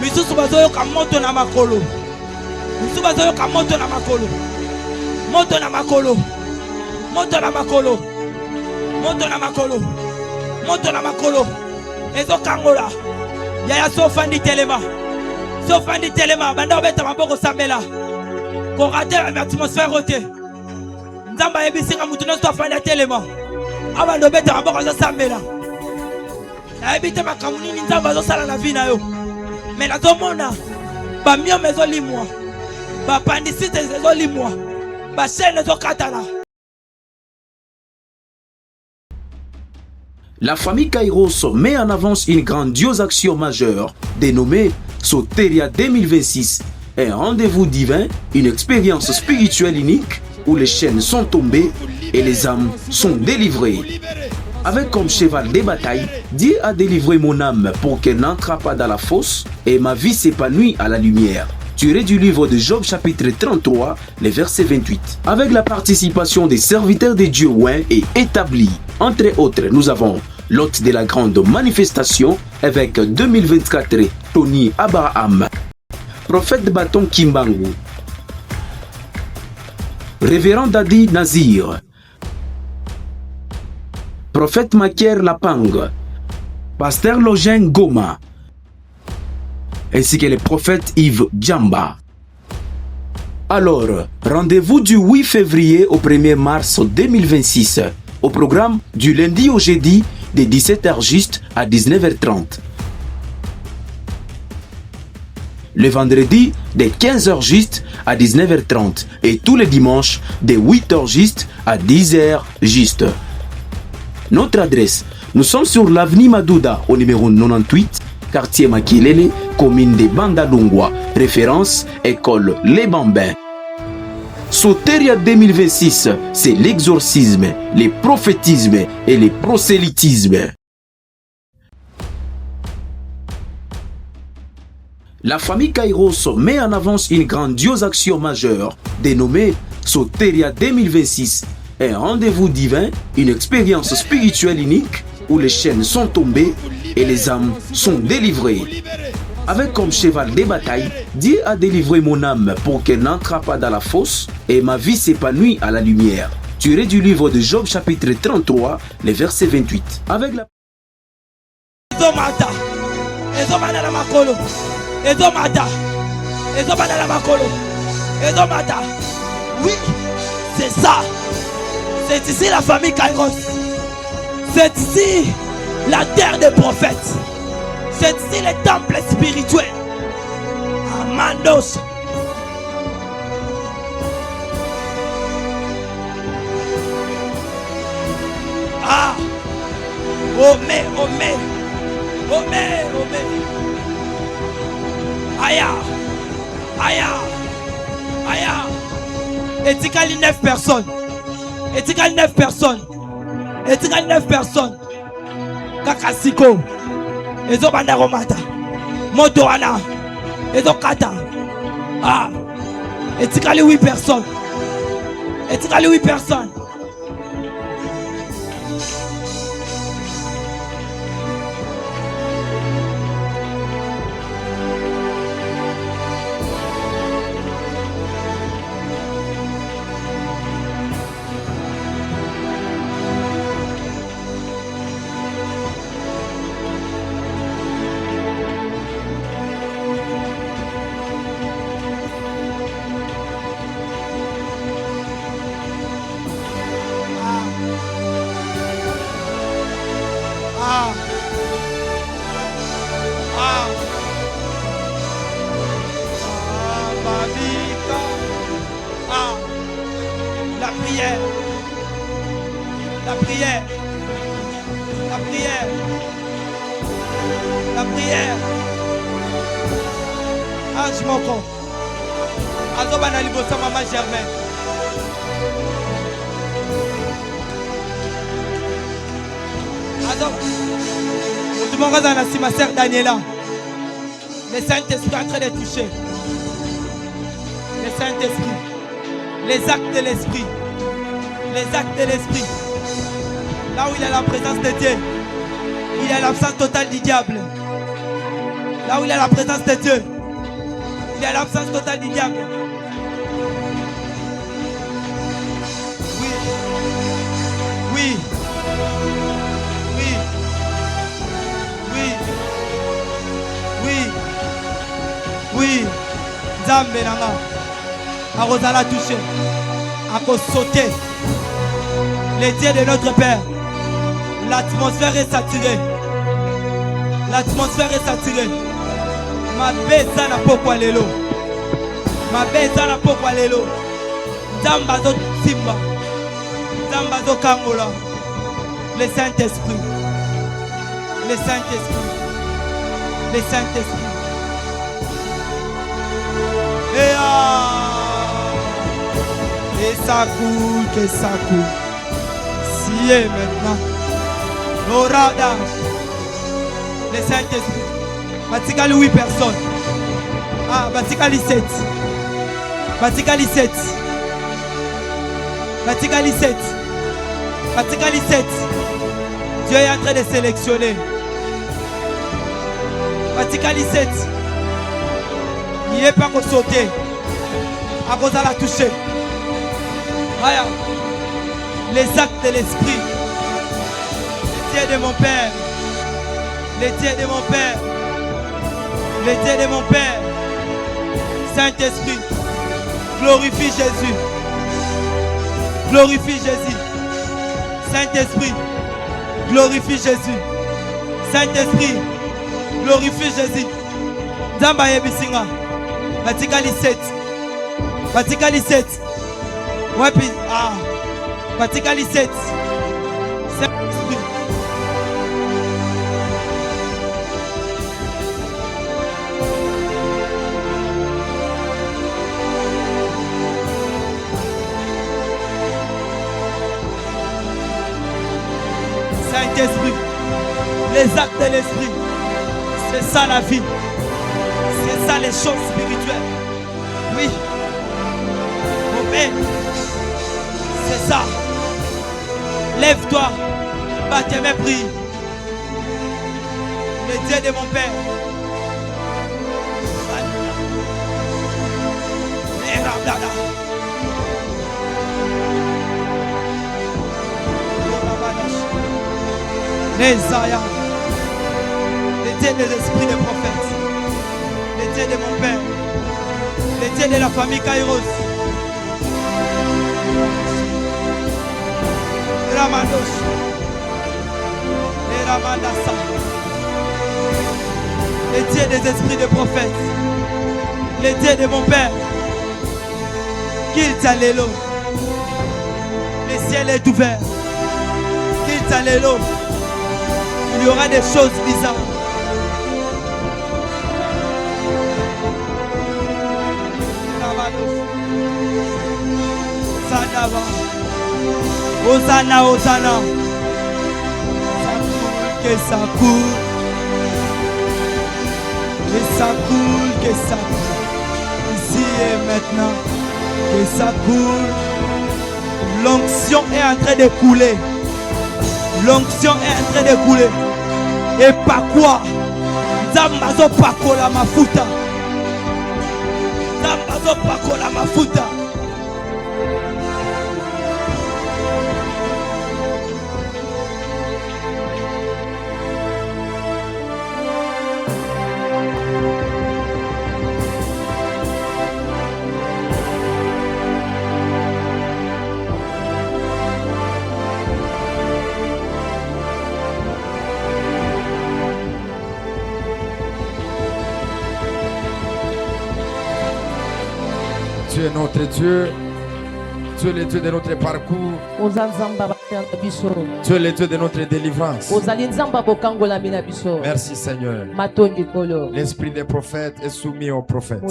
misusu bazoyoka moto na makolo, misusu bazoyoka moto na makolo, moto na makolo, moto na makolo, moto na makolo, moto na makolo, ezokangola yaya sofandi telema, sofandi telema banda obeta maboko sambela korate la atmosphère ote nzamba yebisinga mutu nyonso afandi telema abanda obeta maboko azosambela nayebi te makambo nini nzambe azosala na vi na yo me nazomona bamiome ezolimwa bapandisite ezolimwa bashene ezokatana. La famille Kairos met en avance une grandiose action majeure dénommée Soteria 2026, un rendez-vous divin, une expérience spirituelle unique où les chaînes sont tombées et les âmes sont délivrées. Avec comme cheval des batailles, Dieu a délivré mon âme pour qu'elle n'entre pas dans la fosse et ma vie s'épanouit à la lumière. Tiré du livre de Job chapitre 33, les versets 28. Avec la participation des serviteurs de Dieu oints et établis. Entre autres, nous avons l'hôte de la grande manifestation, évêque 2024, Tony Abraham, prophète Bâton Kimbangu, révérend Dadi Nazir, prophète Makier Lapang, pasteur Login Goma, ainsi que le prophète Yves Djamba. Alors, rendez-vous du 8 février au 1er mars 2026, au programme du lundi au jeudi de 17h juste à 19h30. Le vendredi de 15h juste à 19h30 et tous les dimanches de 8h juste à 10h juste. Notre adresse, nous sommes sur l'avenue Madouda au numéro 98, quartier Makilele, commune de Bandalungwa, référence école Les Bambins. Soteria 2026, c'est l'exorcisme, le prophétisme et le prosélytisme. La famille Kairos met en avance une grandiose action majeure dénommée Soteria 2026, un rendez-vous divin, une expérience spirituelle unique où les chaînes sont tombées et les âmes sont délivrées. Avec comme cheval des batailles, Dieu a délivré mon âme pour qu'elle n'entre pas dans la fosse et ma vie s'épanouit à la lumière. Tiré du livre de Job chapitre 33, les versets 28. Avec la... Oui, c'est ça. C'est ici la famille Kairos. C'est ici la terre des prophètes. C'est ici les temples spirituels. Amandos. Ah. Omé, omé. Omé, omé. Aya. Aya. Aya. Etikali 9 personnes. Etikali 9 personnes. Etikali 9 personnes. Kakasiko. Ezo banda romata. Moto wana. Ezo kata. Ah. Etikali 8 personnes. Etikali 8 personnes. La prière. Ange Moko. Azobana libosa Maman Germaine. Tout le monde a ma sœur Daniela. Le Saint-Esprit est en train de toucher. Le Saint-Esprit. Les actes de l'Esprit. Les actes de l'Esprit. Là où il y a la présence de Dieu, il y a l'absence totale du diable. Là où il y a la présence de Dieu, il y a l'absence totale du diable. Oui. Oui. Oui. Oui. Oui. Oui. Nzambe nanga. Akozala touché. Sauter. Les dieux de notre Père. L'atmosphère est saturée. L'atmosphère est saturée. Ma beza na pokwa lelo. Ma beza na pokwa lelo. Nzamba zo simba. Nzamba zo kangola. Le Saint-Esprit. Le Saint-Esprit. Le Saint-Esprit. Et ça coule, que ça coule. Si et maintenant. L'orada. Le Saint-Esprit. Batikali 8 personnes. Ah, Batikali 7. Batikali 7. Batikali 7. Batikali 7. Dieu est en train de sélectionner. Batikali 7. Il n'est pas qu'au sauter. À cause de la toucher. Voilà. Les actes de l'esprit. Les dieux de mon Père. Les dieux de mon Père. Les dieux de mon Père. Saint-Esprit. Glorifie Jésus. Glorifie Jésus. Saint-Esprit. Glorifie Jésus. Saint-Esprit. Glorifie Jésus. Zamba yebisinga. Batikali 7. Batikali 7. Wapi. Ah. Batikali 7. Saint-Esprit. Saint-Esprit. Les actes de l'esprit. C'est ça la vie. C'est ça les choses spirituelles. Oui. Mon Père. C'est ça. Lève-toi. Bats tes mains, prie. Le Dieu de mon Père. Les Zaya. Les dieux des esprits des prophètes. Les dieux de mon Père. Les dieux de la famille Kairos. Ramandos. Les Ramandasa. Les dieux des esprits des prophètes. Les dieux de mon Père. Qu'il t'allélo. Le ciel est ouvert. Qu'il t'allélo. Il y aura des choses bizarres. Sadaba. Hosanna, Hosanna. Ça coule, que ça coule. Que ça coule, que ça coule. Ici et maintenant. Que ça coule. L'onction est en train de couler. L'onction est en train de couler. Et pas quoi? Zambazo pakola mafuta. Zambazo pakola mafuta. Tu es notre Dieu. Tu es le Dieu de notre parcours. Tu es le Dieu de notre délivrance. Merci Seigneur. L'esprit des prophètes est soumis aux prophètes.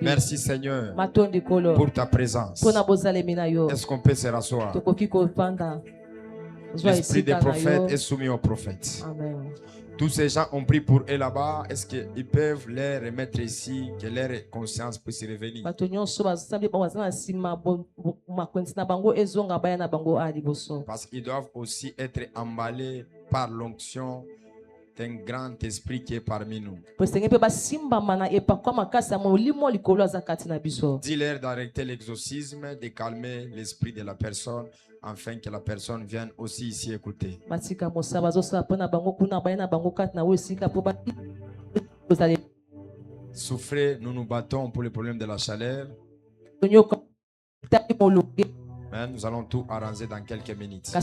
Merci Seigneur pour ta présence. Est-ce qu'on peut se rasseoir? L'esprit des prophètes est soumis aux prophètes. Amen. Tous ces gens ont pris pour eux là-bas. Est-ce qu'ils peuvent les remettre ici, que leur conscience puisse revenir? Parce qu'ils doivent aussi être emballés par l'onction C'est un grand esprit qui est parmi nous. Dis-leur d'arrêter l'exorcisme, de calmer l'esprit de la personne, afin que la personne vienne aussi ici écouter. Souffrez, nous nous battons pour le problème de la chaleur. Mais nous allons tout arranger dans quelques minutes.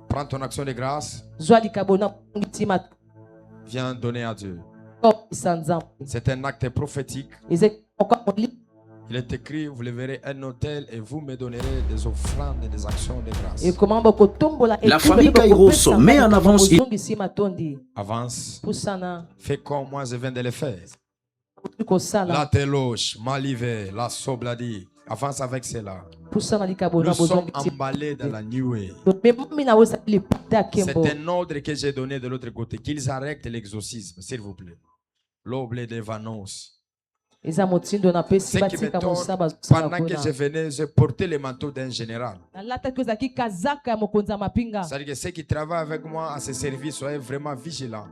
Prends ton action de grâce. Viens donner à Dieu. C'est un acte prophétique. Il est écrit, vous le verrez, un autel et vous me donnerez des offrandes et des actions de grâce. La famille Kairos met en avance Avance. Fais comme moi je viens de le faire. La téloche, Malivé, la Sobladi. Avance avec cela. Nous sommes emballés dans la nuée. C'est un ordre que j'ai donné de l'autre côté. Qu'ils arrêtent l'exorcisme, s'il vous plaît. L'oblé de Vanos. Ce qui me donne, pendant que je venais, je portais le manteau d'un général. C'est-à-dire que ceux qui travaillent avec moi à ce service, soyez vraiment vigilants.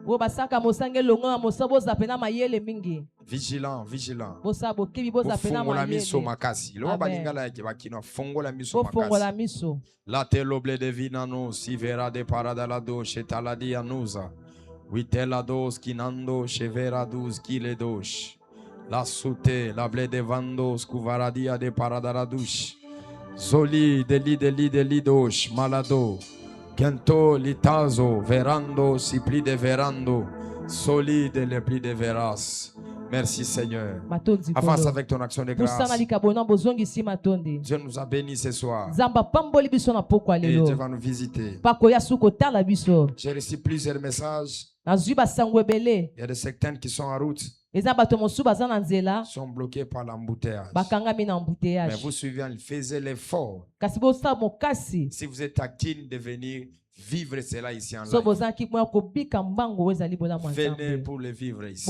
Vigilant, vigilant. Fongola miso makasi. Lo balingala yake bakino fongola miso makasi. La teloble de vinano si vera de paradala do shetaladi anuza. Witela dos kinando chevera dos kiledosh. La soute la ble de vando scuvaradia de paradaradush. Zoli de lidosh malado. Gento litazo verando si pli de verando. Soli de le pli de veras. Merci Seigneur. Avance avec ton action de grâce. Dieu nous a bénis ce soir. Et Dieu va nous visiter. J'ai reçu plusieurs messages. Il y a des sectaires qui sont en route. Sont bloqués par l'embouteillage. Mais vous suivez, faisez l'effort. Si vous êtes actif de venir vivre cela ici en live. Venez pour le vivre ici.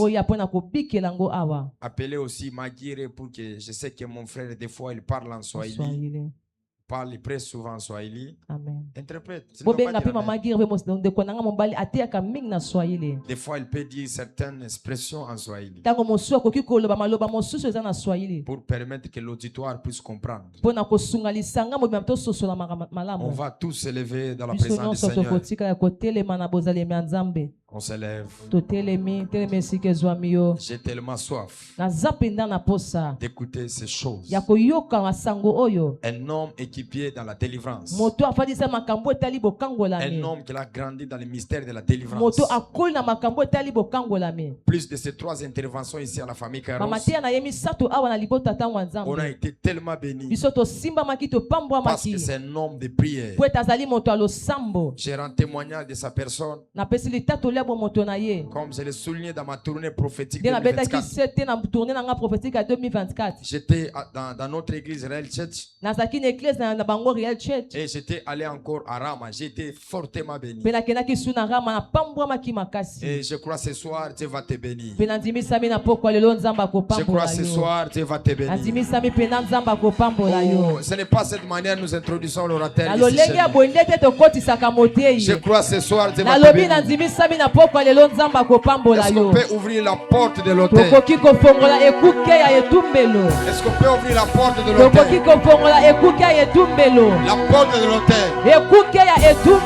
Appelez aussi Magire pour que je sais que mon frère des fois il parle en Swahili. Parle très souvent en Swahili. Amen. Interprète. Des fois il peut dire certaines expressions en Swahili. Pour permettre que l'auditoire puisse comprendre. On va tous se lever dans la présence du Seigneur. On se lève. J'ai tellement soif d'écouter ces choses. Un homme équipier dans la délivrance. Un homme qui a grandi dans le mystère de la délivrance. Plus de ces 3 interventions ici à la famille Kairos, on a été tellement bénis parce que c'est un homme de prière. J'ai rendu témoignage de sa personne. Comme je l'ai souligné dans ma tournée prophétique 2024. J'étais dans notre église Real Church. Et j'étais allé encore à Rama. J'ai été fortement béni. Et je crois ce soir Dieu va te bénir. Je crois ce soir Dieu va te bénir. Oh, ce n'est pas cette manière nous introduisons l'orateur. Je crois ce soir Dieu va te bénir. Est-ce qu'on peut ouvrir la porte de l'autel? Est-ce qu'on peut ouvrir la porte de l'autel? La porte de l'autel.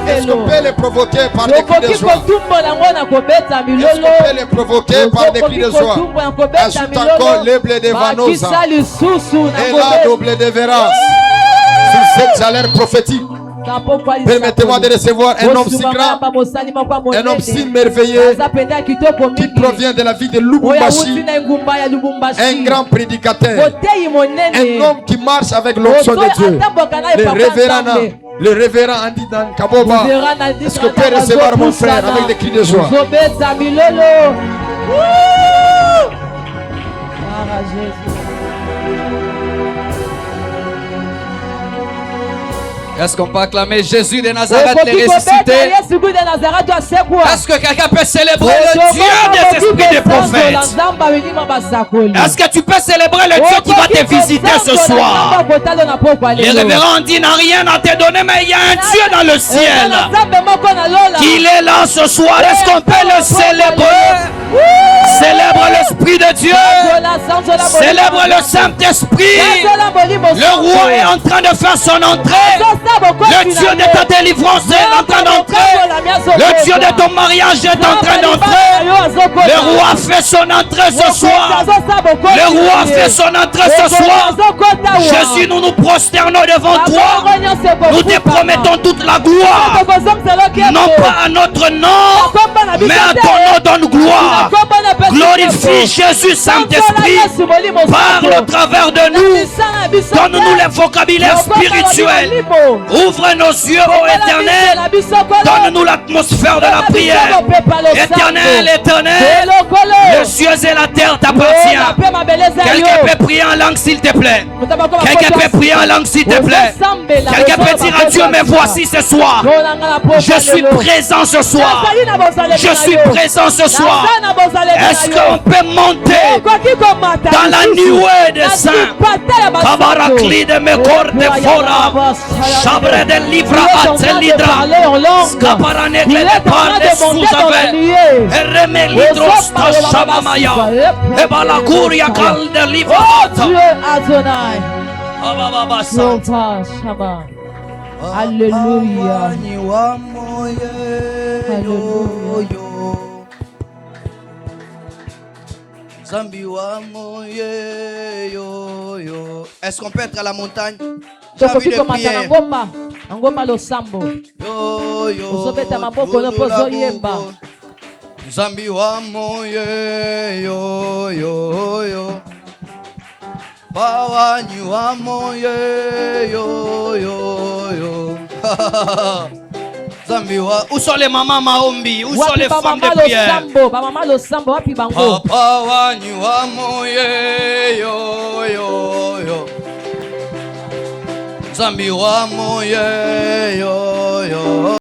Est-ce qu'on peut les provoquer par des cris de joie? Est-ce qu'on peut les provoquer par des cris de joie? Ajoute encore les blés de Vanosa et la double de Veras sur cette chaleur prophétique. Permettez-moi de recevoir un homme si grand, un homme si merveilleux qui provient de la vie de Lubumbashi, un grand prédicateur, un homme qui marche avec l'onction de Dieu, le révérend Andy Dan Kaboba. Est-ce que je peux recevoir mon frère avec des cris de joie? Est-ce qu'on peut acclamer Jésus de Nazareth, les ressuscité? Est-ce que quelqu'un peut célébrer le Dieu des esprits des prophètes? Est-ce que tu peux célébrer le Dieu qui va te visiter ce soir? Les révérends disent n'a rien à te donner, mais il y a un Dieu dans le ciel. Il est là ce soir. Est-ce qu'on peut le célébrer? Célèbre l'Esprit de Dieu. Célèbre le Saint-Esprit. Le roi est en train de faire son entrée. Le Dieu de ta délivrance est en train d'entrer. Le Dieu de ton mariage est en train d'entrer. Le roi fait son entrée ce soir. Le roi fait son entrée ce soir. Jésus, nous nous prosternons devant toi. Nous te promettons toute la gloire. Non pas à notre nom, mais à ton nom donne gloire. Glorifie Jésus, Saint-Esprit. Parle au travers de nous. Donne-nous les vocabulaires spirituels. Ouvre nos yeux, ô Éternel. Donne-nous l'atmosphère de la prière. Éternel, Éternel, les cieux et la terre t'appartiennent. Quelqu'un peut prier en langue, s'il te plaît. Quelqu'un peut prier en langue, s'il te plaît. Quelqu'un peut dire à Dieu, mais voici ce soir. Je suis présent ce soir. Je suis présent ce soir. Est-ce qu'on peut monter dans la nuée des saints? Kabarakli de Mekor de Fora, Chabre de Livra Atzelidra, Skaparanegle de Par de Souzave, Ereme Lidros Tashamamaya, Ebalakuria Kal de Livra Ata. Alléluia. Est-ce qu'on peut être à la montagne? J'ai envie de prier. Zambi wa moye yo yo yo. Bawani wa moye yo yo yo. Où sont les mamans maombi? Où sont les femmes de prière? Papa wani wa moye yo yo yo. Zambi wa moye yo yo.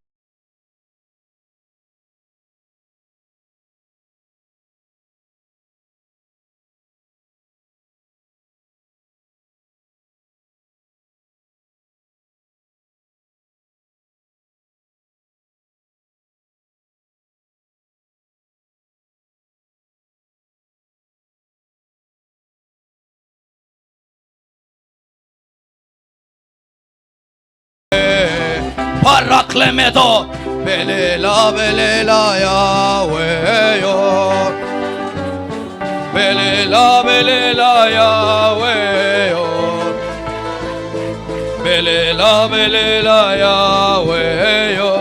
Paraklemedo, belela Yahweh yo. Belela Yahweh yo. Belela Yahweh yo.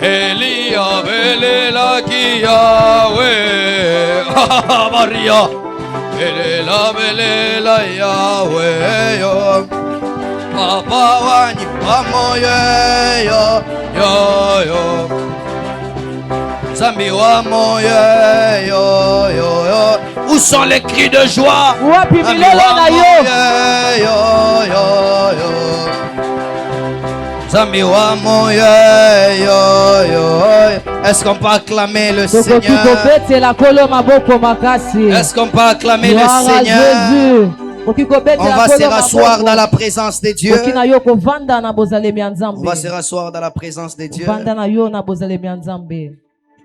Elia belela ki Yahweh. Maria. Belela Yahweh yo. Papa wani pamoye yo yo yo. Zambi wa moye yo yo yo. Où sont les cris de joie? Zambi wa moye yo yo yo. Zambi wa moye yo yo. Est-ce qu'on peut acclamer le Seigneur? Est-ce qu'on peut acclamer le Seigneur? On va se rasseoir dans la présence de Dieu. On va se rasseoir dans la présence de Dieu.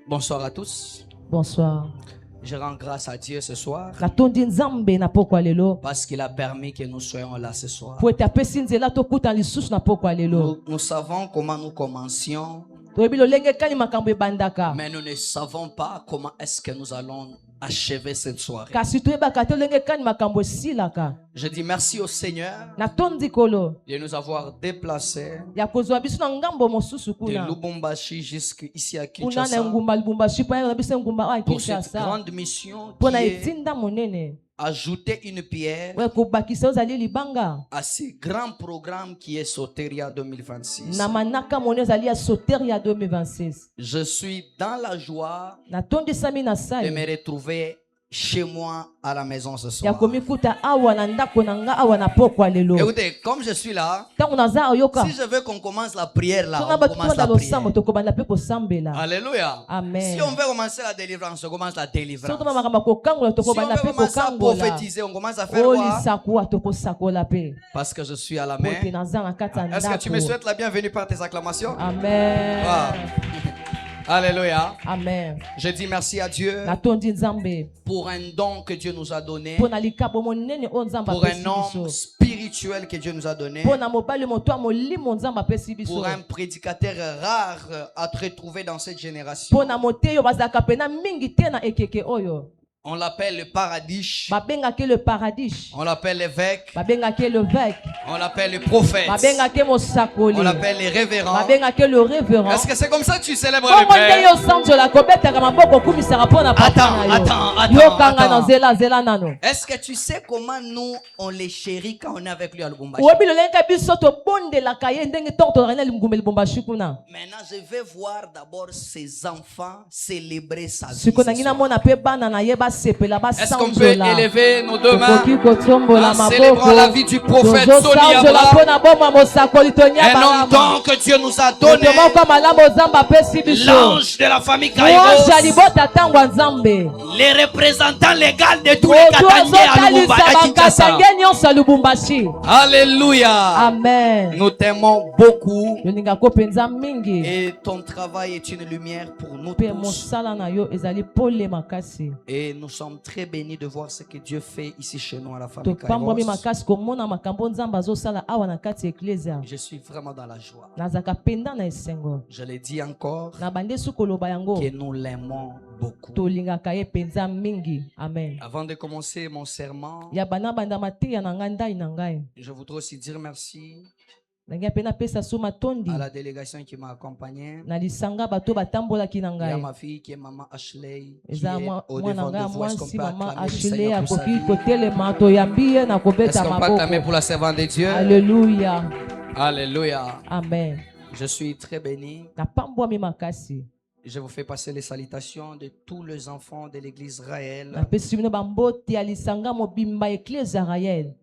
Bonsoir à tous. Bonsoir. Je rends grâce à Dieu ce soir parce qu'il a permis que nous soyons là ce soir. Nous savons comment nous commencions, mais nous ne savons pas comment est-ce que nous allons achever cette soirée. Je dis merci au Seigneur de nous avoir déplacés de Lubumbashi jusqu'ici à Kinshasa pour cette grande mission qui est ajouter une pierre à ce grand programme qui est Soteria 2026. Je suis dans la joie de me retrouver chez moi à la maison ce soir. Écoutez, comme je suis là, si je veux qu'on commence la prière là, on commence la prière. Alléluia. Amen. Si on veut commencer la délivrance, on commence la délivrance. Si on veut commencer à prophétiser, on commence à faire quoi? Parce que je suis à la main. Est-ce que tu me souhaites la bienvenue par tes acclamations? Amen. Wow. Alléluia. Amen. Je dis merci à Dieu pour un don que Dieu nous a donné, pour un homme spirituel que Dieu nous a donné, pour un prédicateur rare à te retrouver dans cette génération. On l'appelle le paradis. On l'appelle l'évêque. On l'appelle le prophète. On l'appelle les révérends. Est-ce que c'est comme ça que tu célèbres le Père? Attends. Est-ce que tu sais comment nous on les chérit quand on est avec lui à Lubumbashi? Maintenant, je vais voir d'abord ses enfants célébrer sa vie. Est-ce qu'on peut élever nos deux mains en célébrant la vie du prophète Tony Abraham, un homme donc que Dieu nous a donné, l'ange de la famille Kairos, les représentants légaux de tous les Lubumbashi. Alléluia. Amen. Nous t'aimons beaucoup et ton travail est une lumière pour nous tous. Et nous sommes très bénis de voir ce que Dieu fait ici chez nous à la famille Kairos. Je suis vraiment dans la joie. Je l'ai dit encore que nous l'aimons beaucoup. Amen. Avant de commencer mon serment, je voudrais aussi dire merci à la délégation qui m'a accompagné. Il y a ma fille qui est maman Ashley, qui est au devant de vous. Est-ce qu'on peut acclamer le Seigneur pour sa vie? Est-ce qu'on peut acclamer pour la servante de Dieu? Alléluia. Alléluia. Amen. Je suis très béni. Je vous fais passer les salutations de tous les enfants de l'église Raël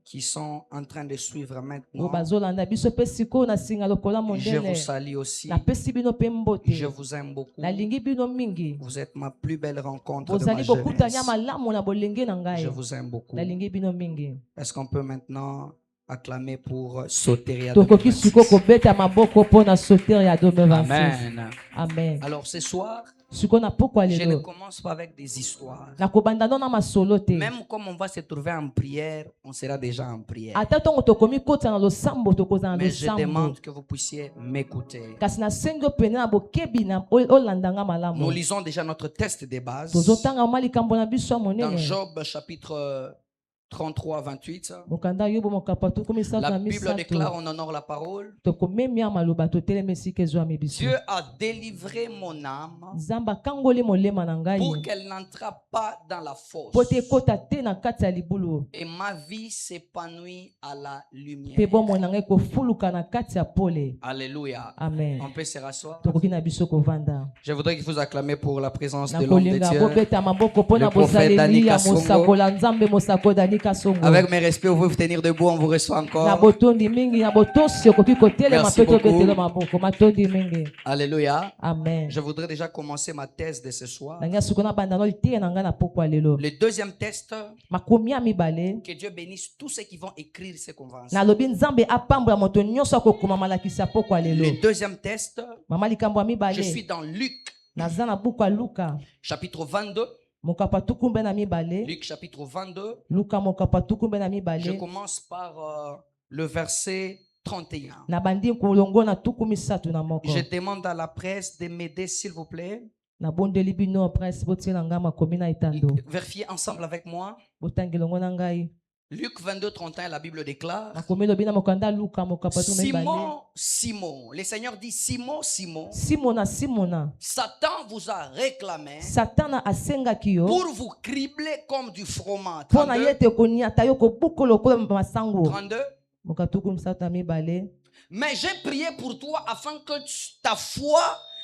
qui sont en train de suivre maintenant. Je vous salue aussi. Je vous aime beaucoup. Vous êtes ma plus belle rencontre de ma jeunesse. Je vous aime beaucoup. Est-ce qu'on peut maintenant acclamer pour Soteria 2026? Amen. Amen. Alors ce soir, je ne commence pas avec des histoires. Même comme on va se trouver en prière, on sera déjà en prière. Mais je demande que vous puissiez m'écouter. Nous lisons déjà notre texte de base dans Job chapitre 33, 28. La Bible déclare, on honore la parole. Dieu a délivré mon âme pour qu'elle n'entre pas dans la fosse. Et ma vie s'épanouit à la lumière. Alléluia. Amen. On peut se rasseoir. Je voudrais que vous acclamez pour la présence de l'homme de Dieu, le prophète Dani Kasongo. Avec mes respects, vous pouvez vous tenir debout, on vous reçoit encore. Merci beaucoup. Alléluia. Amen. Je voudrais déjà commencer ma thèse de ce soir. Le deuxième texte, que Dieu bénisse tous ceux qui vont écrire ces conventions. Le deuxième texte, je suis dans Luc, chapitre 22. Luc chapitre 22. Je commence par le verset 31. Je demande à la presse de m'aider s'il vous plaît. Vérifiez ensemble avec moi. Luc 22, 31, la Bible déclare: Simon, Simon. Le Seigneur dit: Simon, Simon. Satan vous a réclamé pour vous cribler comme du froment. 32. Mais j'ai prié pour toi afin que ta foi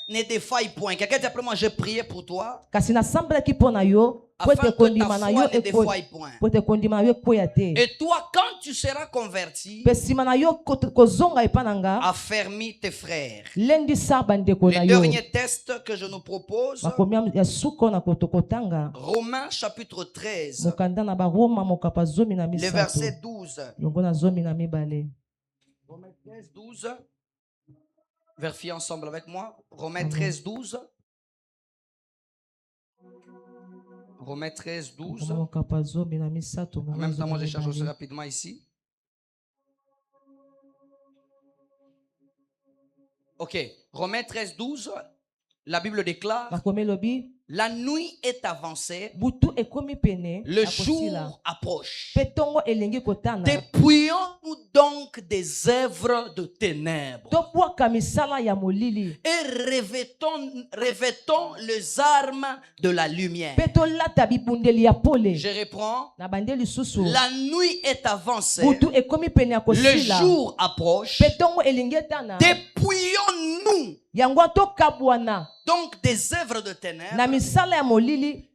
ne défaille point. Quelqu'un dit après moi, j'ai prié pour toi. Kasi na sambela ki pona yo. Afin que ta foi ne défaille point. Et toi, quand tu seras converti, affermis tes frères. Le dernier test que je nous propose, Romains chapitre 13, le verset 12. Romains 13, 12. Vérifiez ensemble avec moi. Romains 13, 12. Romains 13, 12. En même temps, moi je cherche aussi rapidement ici. Ok. Romains 13, 12. La Bible déclare: la nuit est avancée, le jour approche. Dépouillons-nous donc des œuvres de ténèbres et revêtons les armes de la lumière. Je reprends. La nuit est avancée, le jour approche. Dépouillons-nous donc des œuvres de ténèbres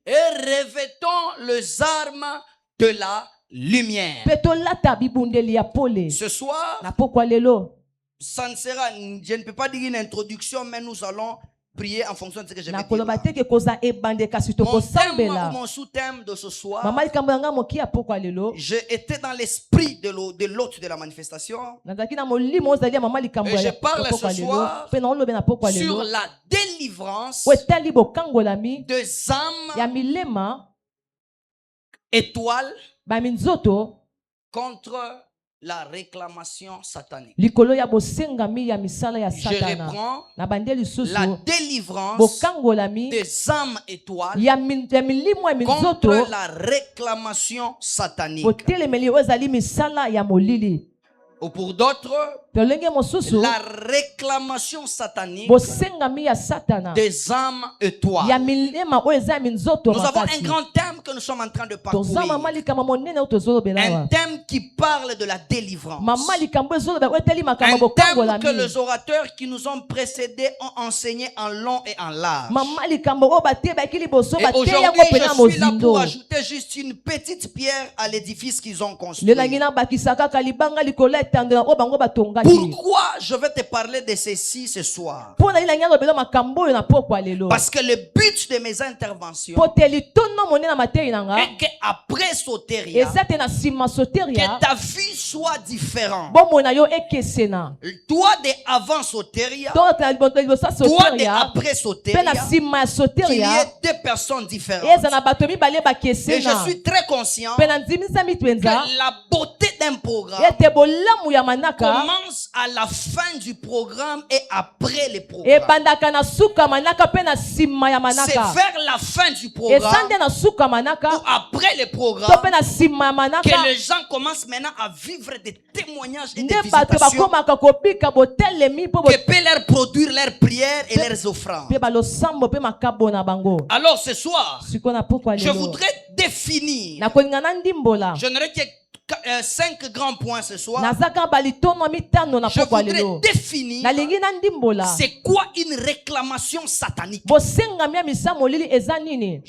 et revêtons les armes de la lumière. Ce soir, ça ne sera, je ne peux pas dire une introduction, mais nous allons prier en fonction de ce que je vais dire. Mon sous-thème de ce soir, j'étais dans l'esprit de l'hôte de la manifestation. Et je parle ce soir sur la délivrance des âmes étoiles contre la réclamation satanique. Je reprends la délivrance des âmes étoiles contre la réclamation satanique. Ou pour d'autres, la réclamation satanique des âmes étoiles. Nous avons un grand thème que nous sommes en train de parcourir. Un thème qui parle de la délivrance. Un thème que les orateurs qui nous ont précédés ont enseigné en long et en large. Et aujourd'hui, je suis là pour ajouter juste une petite pierre à l'édifice qu'ils ont construit. Pourquoi je vais te parler de ceci ce soir? Parce que le but de mes interventions est qu'après Soteria, que ta vie soit différente. Toi de avant Soteria, toi de après Soteria, qu'il y ait deux personnes différentes. Et je suis très conscient que la beauté d'un programme commence à la fin du programme et après le programme. C'est vers la fin du programme ou après le programme que les gens commencent maintenant à vivre des témoignages et des visitations que peut leur produire leurs prières et leurs offrandes. Alors ce soir, je voudrais définir, je n'aurais que 5 grands points ce soir. Je voudrais définir c'est quoi une réclamation satanique. Je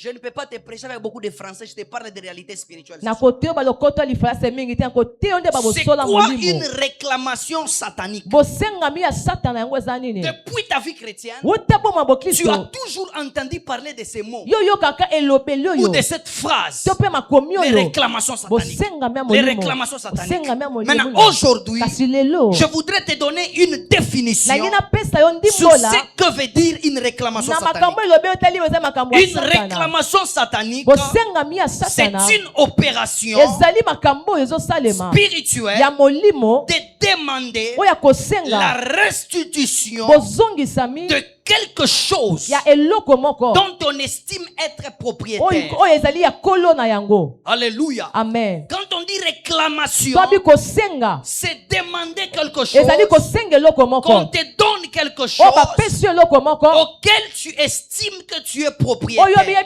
ne peux pas te prêcher avec beaucoup de français, je te parle de réalité spirituelle. C'est quoi une réclamation satanique? Depuis ta vie chrétienne, tu as toujours entendu parler de ces mots ou de cette phrase, les réclamations sataniques. Réclamation satanique. Maintenant, aujourd'hui, je voudrais te donner une définition sur ce que veut dire une réclamation satanique. Une réclamation satanique, c'est une opération spirituelle de demander la restitution de quelque chose dont on estime être propriétaire. Alléluia. Amen. Quand on dit réclamation, c'est demander quelque chose. Qu'on te donne quelque chose auquel tu estimes que tu es propriétaire. Mais à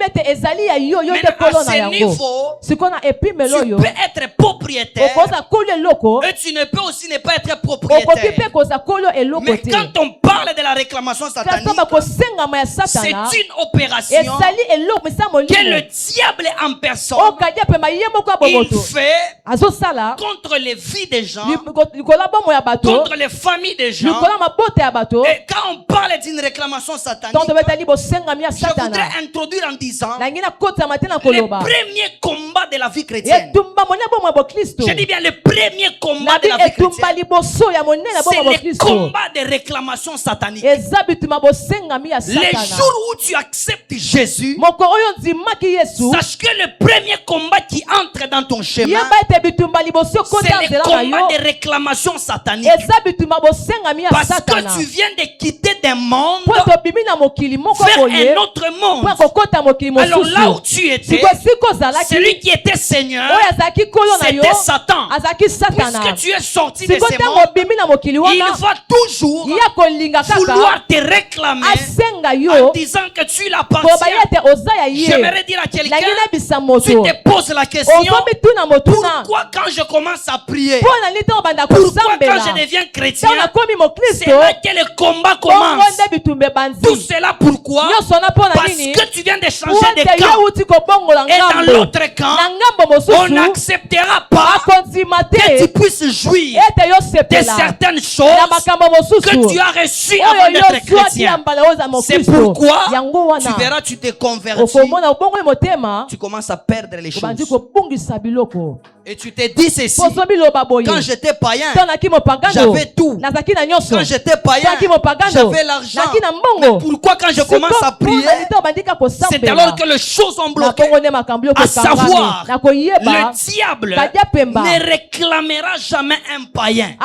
ce niveau, tu peux être propriétaire et tu ne peux aussi ne pas être propriétaire. Mais quand on parle de la réclamation satanique, c'est une opération que le diable en personne il fait contre les vies des gens, contre les familles des gens. Et quand on parle d'une réclamation satanique, je voudrais introduire en disant le premier combat de la vie chrétienne. Je dis bien le premier combat de la vie chrétienne, c'est le combat de réclamation satanique. Les jours où tu acceptes Jésus, sache que le premier combat qui entre dans ton chemin, c'est le combat de réclamation satanique. Parce que tu viens de quitter des mondes vers un autre monde. Alors là où tu étais, celui qui était Seigneur, c'était Satan. Puisque tu es sorti de ces mondes, il va toujours vouloir te réclamer en disant que tu l'appartiens. J'aimerais dire à quelqu'un, tu te poses la question, pourquoi quand je commence à prier, pourquoi quand je deviens chrétien, c'est là que le combat commence. Tout cela pourquoi? Parce que tu viens de changer de camp. Et dans l'autre camp, on n'acceptera pas que tu puisses jouir de certaines choses que tu as reçues avant d'être chrétien. C'est pourquoi tu verras, tu te convertis, tu commences à perdre les choses. Et tu te dis ceci, quand j'étais païen, j'avais tout. Quand j'étais païen, j'avais l'argent. Mais pourquoi quand je commence à prier, c'est alors que les choses ont bloqué? À savoir, le diable ne réclamera jamais un païen.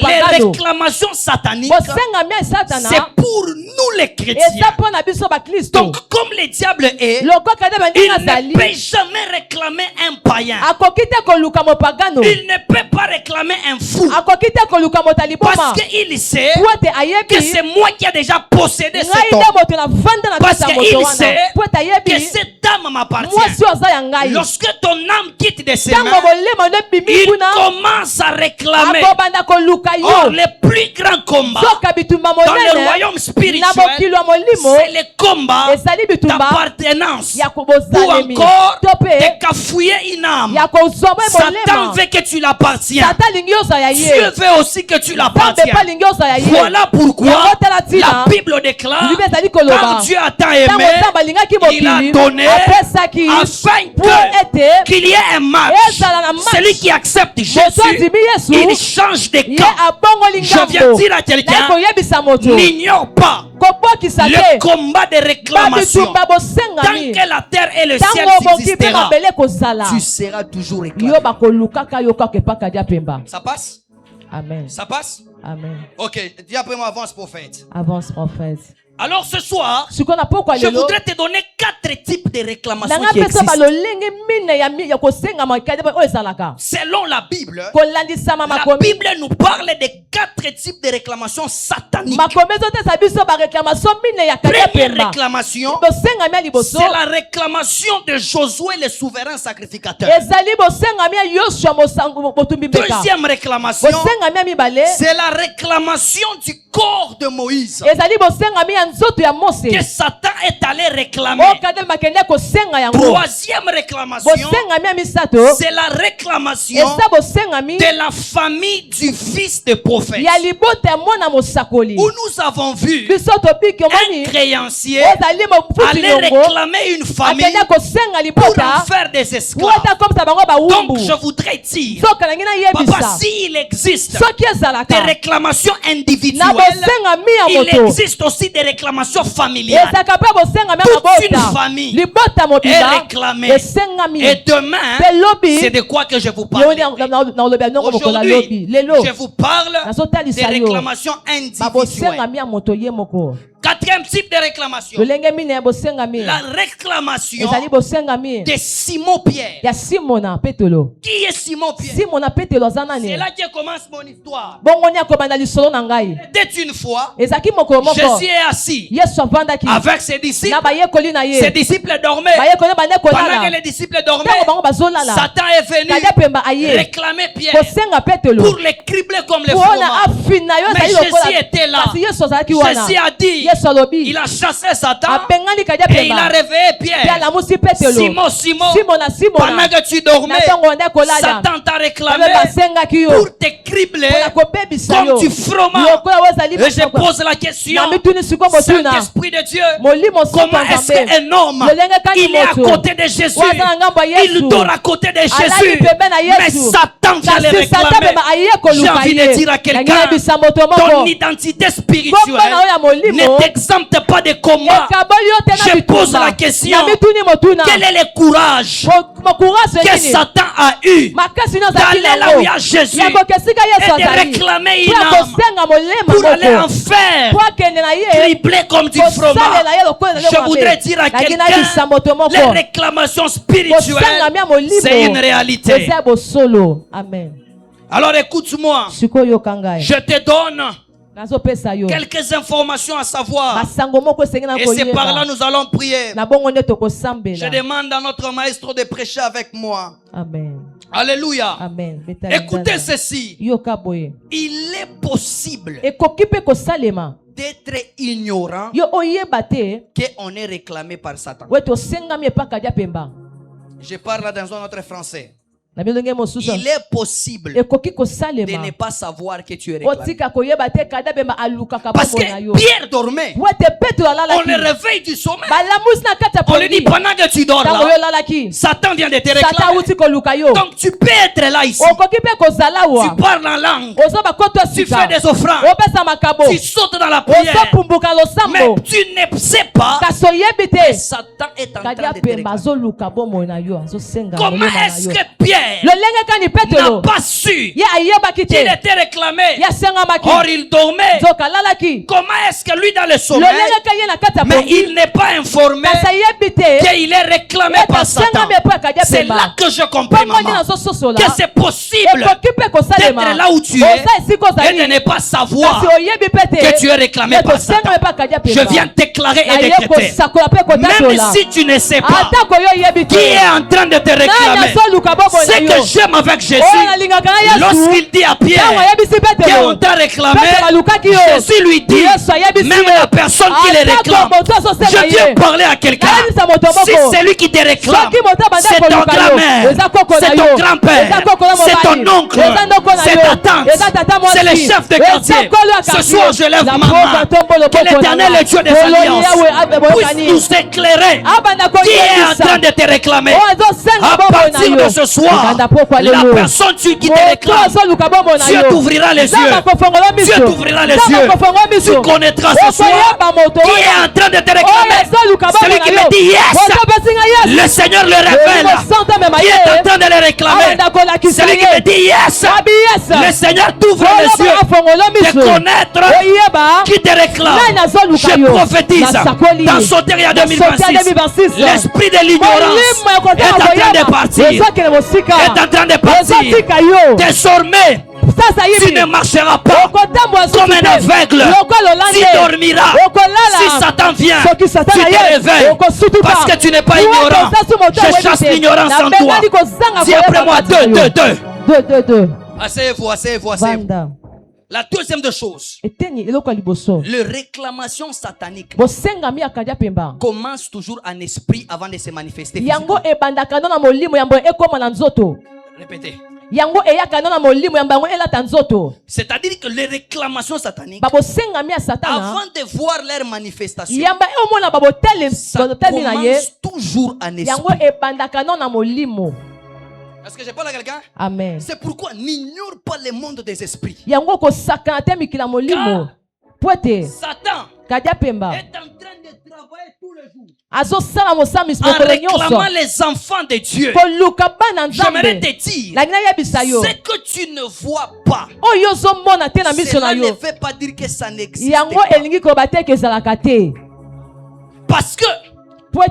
Les réclamations sataniques, c'est pour nous les chrétiens. Donc comme le diable est, il ne peut jamais réclamer un païen. Il ne peut pas réclamer un fou. Parce qu'il sait que c'est moi qui ai déjà possédé cet homme. Parce qu'il sait que cette âme m'appartient. Lorsque ton âme quitte de ses mains, il commence à réclamer. Or, le plus grand combat dans le royaume spirituel, c'est le combat d'appartenance. Ou encore de cafouiller une âme. Satan veut que tu l'appartiennes. Dieu veut aussi que tu l'appartiennes. Voilà pourquoi la Bible déclare, quand Dieu a tant aimé, il a donné afin qu'il y ait un match. Celui qui accepte Jésus, il change de camp. Je viens dire à quelqu'un, n'ignore pas le combat de réclamation. Tant que la terre et le ciel existera, tu seras toujours réclamé. Ça passe? Amen. Ça passe? Amen. Ok, dis après moi, avance prophète. Avance prophète. Alors ce soir, je voudrais te donner 4 types de réclamations qui existent. Selon la Bible nous parle de 4 types de réclamations sataniques. Première réclamation, c'est la réclamation de Josué le souverain sacrificateur. Deuxième réclamation, c'est la réclamation du corps de Moïse que Satan est allé réclamer. Troisième réclamation, c'est la réclamation de la famille du fils de prophète, où nous avons vu un créancier aller réclamer une famille pour en faire des esclaves. Donc je voudrais dire, papa, s'il existe des réclamations individuelles, il existe aussi des réclamations familiales. Toute une famille est réclamée. Et demain, c'est de quoi que je vous parle. Aujourd'hui, je vous parle des réclamations individuelles. Quatrième type de réclamation. La réclamation de Simon-Pierre. Qui est Simon-Pierre? C'est là que commence mon histoire. Dès une fois, Jésus est assis avec ses disciples. Ses disciples dormaient. Pendant que les disciples dormaient, Satan est venu réclamer Pierre pour les cribler comme les fromages. Mais Jésus était là. Jésus a dit, il a chassé Satan et il a réveillé Pierre. Simon, Simon, pendant que tu dormais, Satan t'a réclamé pour te cribler comme du fromage. Et je pose la question, Saint-Esprit de Dieu, comment est-ce qu'un homme, il est à côté de Jésus, il dort à côté de Jésus, mais Satan vient le réclamer? J'ai envie de dire à quelqu'un, ton identité spirituelle ne t'exempte pas de combat. Je pose la question, quel est le courage que Satan a eu d'aller là où il y a Jésus et de réclamer une âme pour aller en faire, criblé comme du fromage? Je voudrais dire à quelqu'un, les réclamations spirituelles, c'est une réalité. Amen. Alors écoute-moi, je te donne quelques informations à savoir. Et c'est par là nous allons prier. Je demande à notre maître de prêcher avec moi. Amen. Alléluia. Amen. Écoutez ceci. Il est possible d'être ignorant qu'on est réclamé par Satan. Je parle dans un autre français. Il est possible de ne pas savoir que tu es réclamé. Parce que Pierre dormait. On le réveille du sommeil. On lui dit pendant que tu dors là, Satan vient de te réclamer. Donc tu peux être là ici. Tu parles en langue. Tu fais des offrandes. Tu sautes dans la prière. Mais tu ne sais pas que Satan est en train de te réclamer. Comment est-ce que Pierre n'a pas su qu'il était réclamé? Or il dormait. Comment est-ce que lui dans le sommeil, mais il n'est pas informé qu'il est réclamé par Satan? C'est là que je comprends, maman, que c'est possible d'être là où tu es et de ne pas savoir que tu es réclamé par Satan. Je viens de déclarer et décréter, même si tu ne sais pas qui est en train de te réclamer, ce que j'aime avec Jésus, lorsqu'il dit à Pierre qu'on t'a réclamé, Jésus lui dit, même la personne qui le réclame, je viens parler à quelqu'un. Si c'est lui qui te réclame, c'est ton grand-mère, c'est ton grand-père, c'est ton oncle, c'est ta tante, c'est le chef de quartier. Ce soir je lève ma main, que l'Éternel, le Dieu des alliances, puisse nous éclairer qui est en train de te réclamer. À partir de ce soir, la personne qui te réclame, Dieu t'ouvrira les yeux. Dieu t'ouvrira les yeux. Tu connaîtras ce soir qui est en train de te réclamer. Celui qui me dit yes, le Seigneur le révèle. Qui est en train de le réclamer. Celui qui me dit yes, le Seigneur t'ouvre les yeux de connaître qui te réclame. Je prophétise dans Soteria 2026, l'esprit de l'ignorance est en train de partir. Est en train de partir. Désormais, tu ne marcheras pas comme un aveugle. Tu dormiras. Si Satan vient, tu te réveilles parce que tu n'es pas ignorant. Je chasse l'ignorance en toi. Dis après moi 2. Asseyez-vous, asseyez-vous, asseyez-vous. La deuxième des choses, le réclamation satanique commence toujours en esprit avant de se manifester physiquement. Répétez. C'est-à-dire que les réclamations sataniques, avant de voir leur manifestation, ça commence toujours en esprit. Est-ce que je parle à quelqu'un? Amen. C'est pourquoi n'ignore pas le monde des esprits. Car Satan, est en train de travailler tous les jours en réclamant les enfants de Dieu. J'aimerais te dire, ce que tu ne vois pas, cela ne veut pas dire que ça n'existe pas. Parce que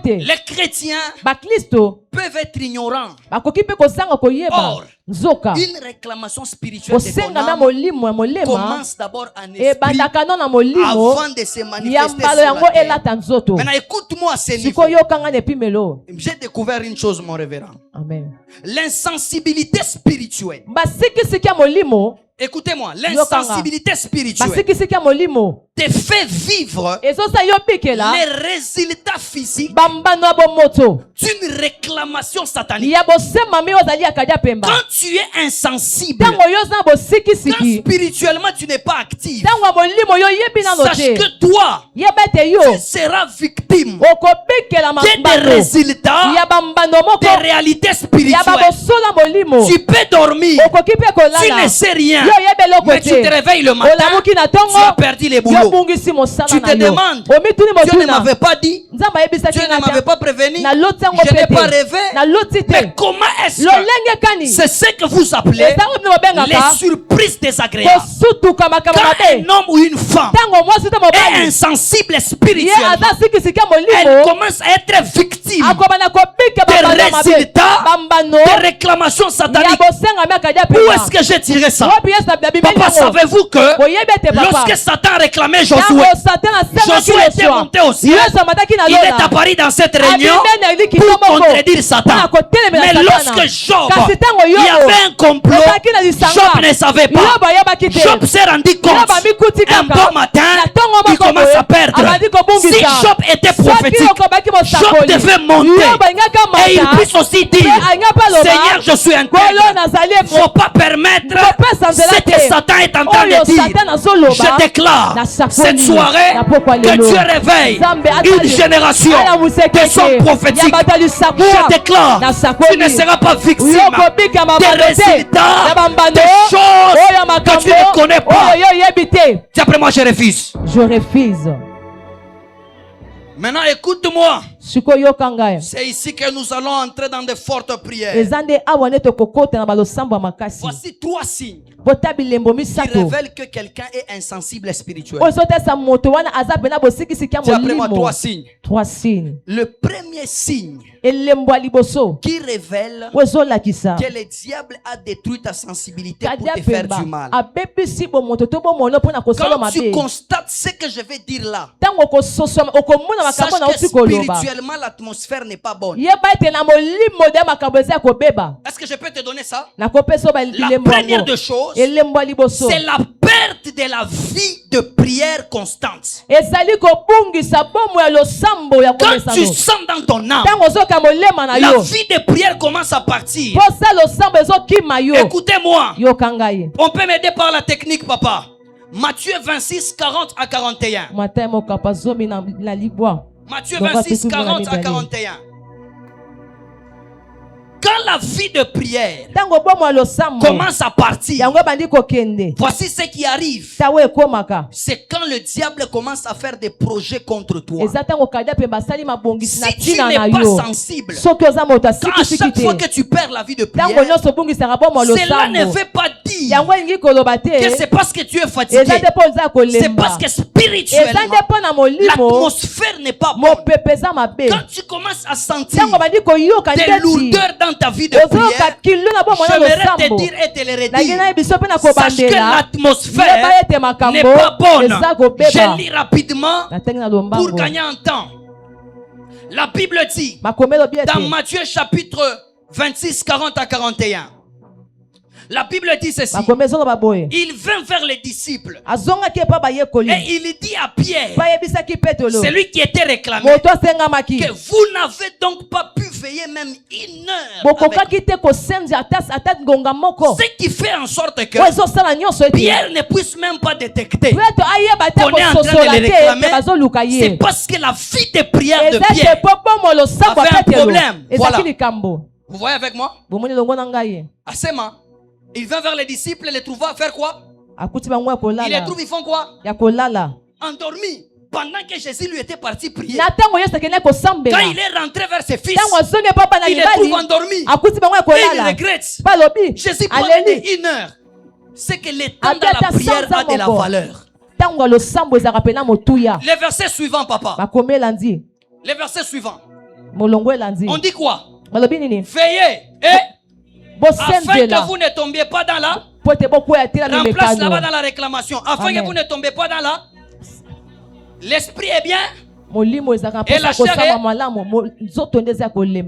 les chrétiens peuvent être ignorants. Or, une réclamation spirituelle de ton âme commence d'abord en esprit avant de se manifester sur la terre. Maintenant, écoute-moi à ce niveau. J'ai découvert une chose, mon révérend. L'insensibilité spirituelle. Écoutez-moi, l'insensibilité spirituelle te fait vivre les résultats physiques d'une réclamation satanique. Quand tu es insensible, quand spirituellement tu n'es pas actif, sache que toi, tu seras victime des résultats des réalités spirituelles. Tu peux dormir, tu ne sais rien, mais tu te réveilles le matin, tu as perdu les boulots. Tu te demandes, Dieu ne m'avait pas dit, Dieu ne m'avait pas prévenu, je n'ai pas rêvé. Mais comment est-ce que c'est ce que vous appelez les surprises désagréables? Quand un homme ou une femme est insensible spirituellement, elle commence à être victime des résultats des réclamations sataniques. Où est-ce que j'ai tiré ça? Papa, savez-vous que lorsque Satan réclamait Josué, Josué était monté au ciel. Il est apparu dans cette réunion pour contredire Satan. Mais lorsque Job, il y avait un complot, Job ne savait pas. Job s'est rendu compte un bon matin, il commence à perdre. Si Job était prophétique, Job devait monter et il puisse aussi dire, Seigneur, je suis intègre. Il ne faut pas permettre ce que Satan est en train de dire. Je déclare cette soirée que Dieu réveille une génération de son prophétique. Je déclare, tu ne seras pas victime des résultats, des choses que tu ne connais pas. Dis après moi, je refuse. Je refuse. Maintenant, écoute-moi. C'est ici que nous allons entrer dans de fortes prières. Voici 3 signes qui révèlent que quelqu'un est insensible spirituellement. Dis après moi 3 signes. 3 signes. Le premier signe qui révèle que le diable a détruit ta sensibilité pour te faire du mal. Quand tu constates ce que je vais dire là, sache que spirituellement l'atmosphère n'est pas bonne. Est-ce que je peux te donner ça? La première des choses, c'est la perte de la vie de prière constante. Quand tu sens dans ton âme, la vie de prière commence à partir. Écoutez-moi, on peut m'aider par la technique, papa. Matthieu 26, 40 à 41. Matthieu 26, 40 à 41. Quand la vie de prière commence à partir, voici ce qui arrive. C'est quand le diable commence à faire des projets contre toi. Si tu n'es pas sensible, quand à chaque fois que tu perds la vie de prière, cela ne veut pas dire que c'est parce que tu es fatigué. C'est parce que spirituellement, l'atmosphère n'est pas bonne. Quand tu commences à sentir des lourdeurs dans ta vie de prière, j'aimerais te dire et te le redire, sache que l'atmosphère n'est pas bonne. Je lis rapidement pour gagner un temps. La Bible dit dans Matthieu chapitre 26, 40 à 41. La Bible dit ceci. Il vint vers les disciples et il dit à Pierre, celui qui était réclamé, que vous n'avez donc pas pu veiller même 1 heure avec. Ce qui fait en sorte que Pierre ne puisse même pas détecter qu'on est en train de le réclamer. C'est parce que la vie de prière de Pierre avait un problème. Voilà. Vous voyez avec moi? Asema. Il vint vers les disciples et les trouva faire quoi? Il les trouve, ils font quoi? Endormis. Pendant que Jésus lui était parti prier, quand il est rentré vers ses fils, il les trouve endormis. Et il regrette. Jésus prenait 1 heure. C'est que le temps dans la prière a de la valeur. Le verset suivant, papa. Le verset suivant. On dit quoi? Veillez afin que vous ne tombiez pas dans la... Remplace là-bas dans la réclamation. Afin que vous ne tombiez pas dans la... L'esprit est bien. Et la chair est...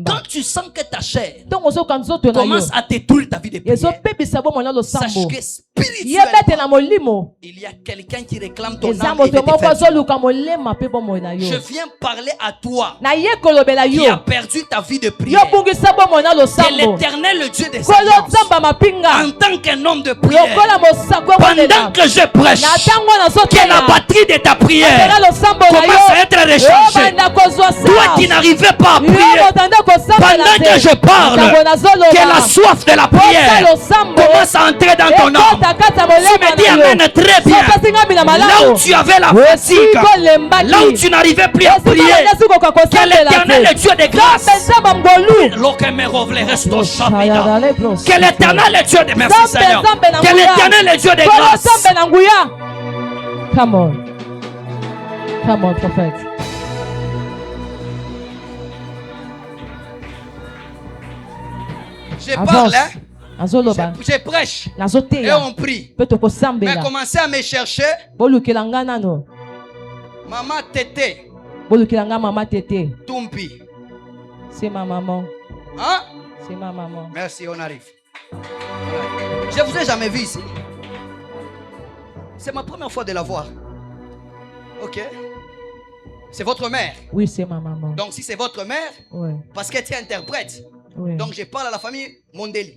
Quand tu sens que ta chair commence à détruire ta vie de prière, sache que spirituellement, il y a quelqu'un qui réclame ton âme et je viens parler à toi qui a perdu ta vie de prière. Que l'Éternel, le Dieu des alliances, en tant qu'un homme de prière, pendant que je prêche, que la batterie de ta prière commence à être rechargée. Toi qui n'arrivais pas à prier, pendant que je parle, que la soif de la prière commence à entrer dans ton âme. Tu me dis amen très bien. Là où tu avais la fatigue, là où tu n'arrivais plus à prier, que l'Éternel, le Dieu de grâce, que l'Éternel, le Dieu de merci Seigneur, que l'Éternel, le Dieu de grâce. Come on, prophète. Je parle, hein? Je prêche et on prie. Mais commencez à me chercher. Maman Tété. Tumpi. C'est ma maman. Hein? C'est ma maman. Merci, on arrive. Je ne vous ai jamais vu ici. C'est ma première fois de la voir. Ok. C'est votre mère? Oui, c'est ma maman. Donc si c'est votre mère, ouais. Parce qu'elle est interprète. Oui. Donc je parle à la famille Mondeli.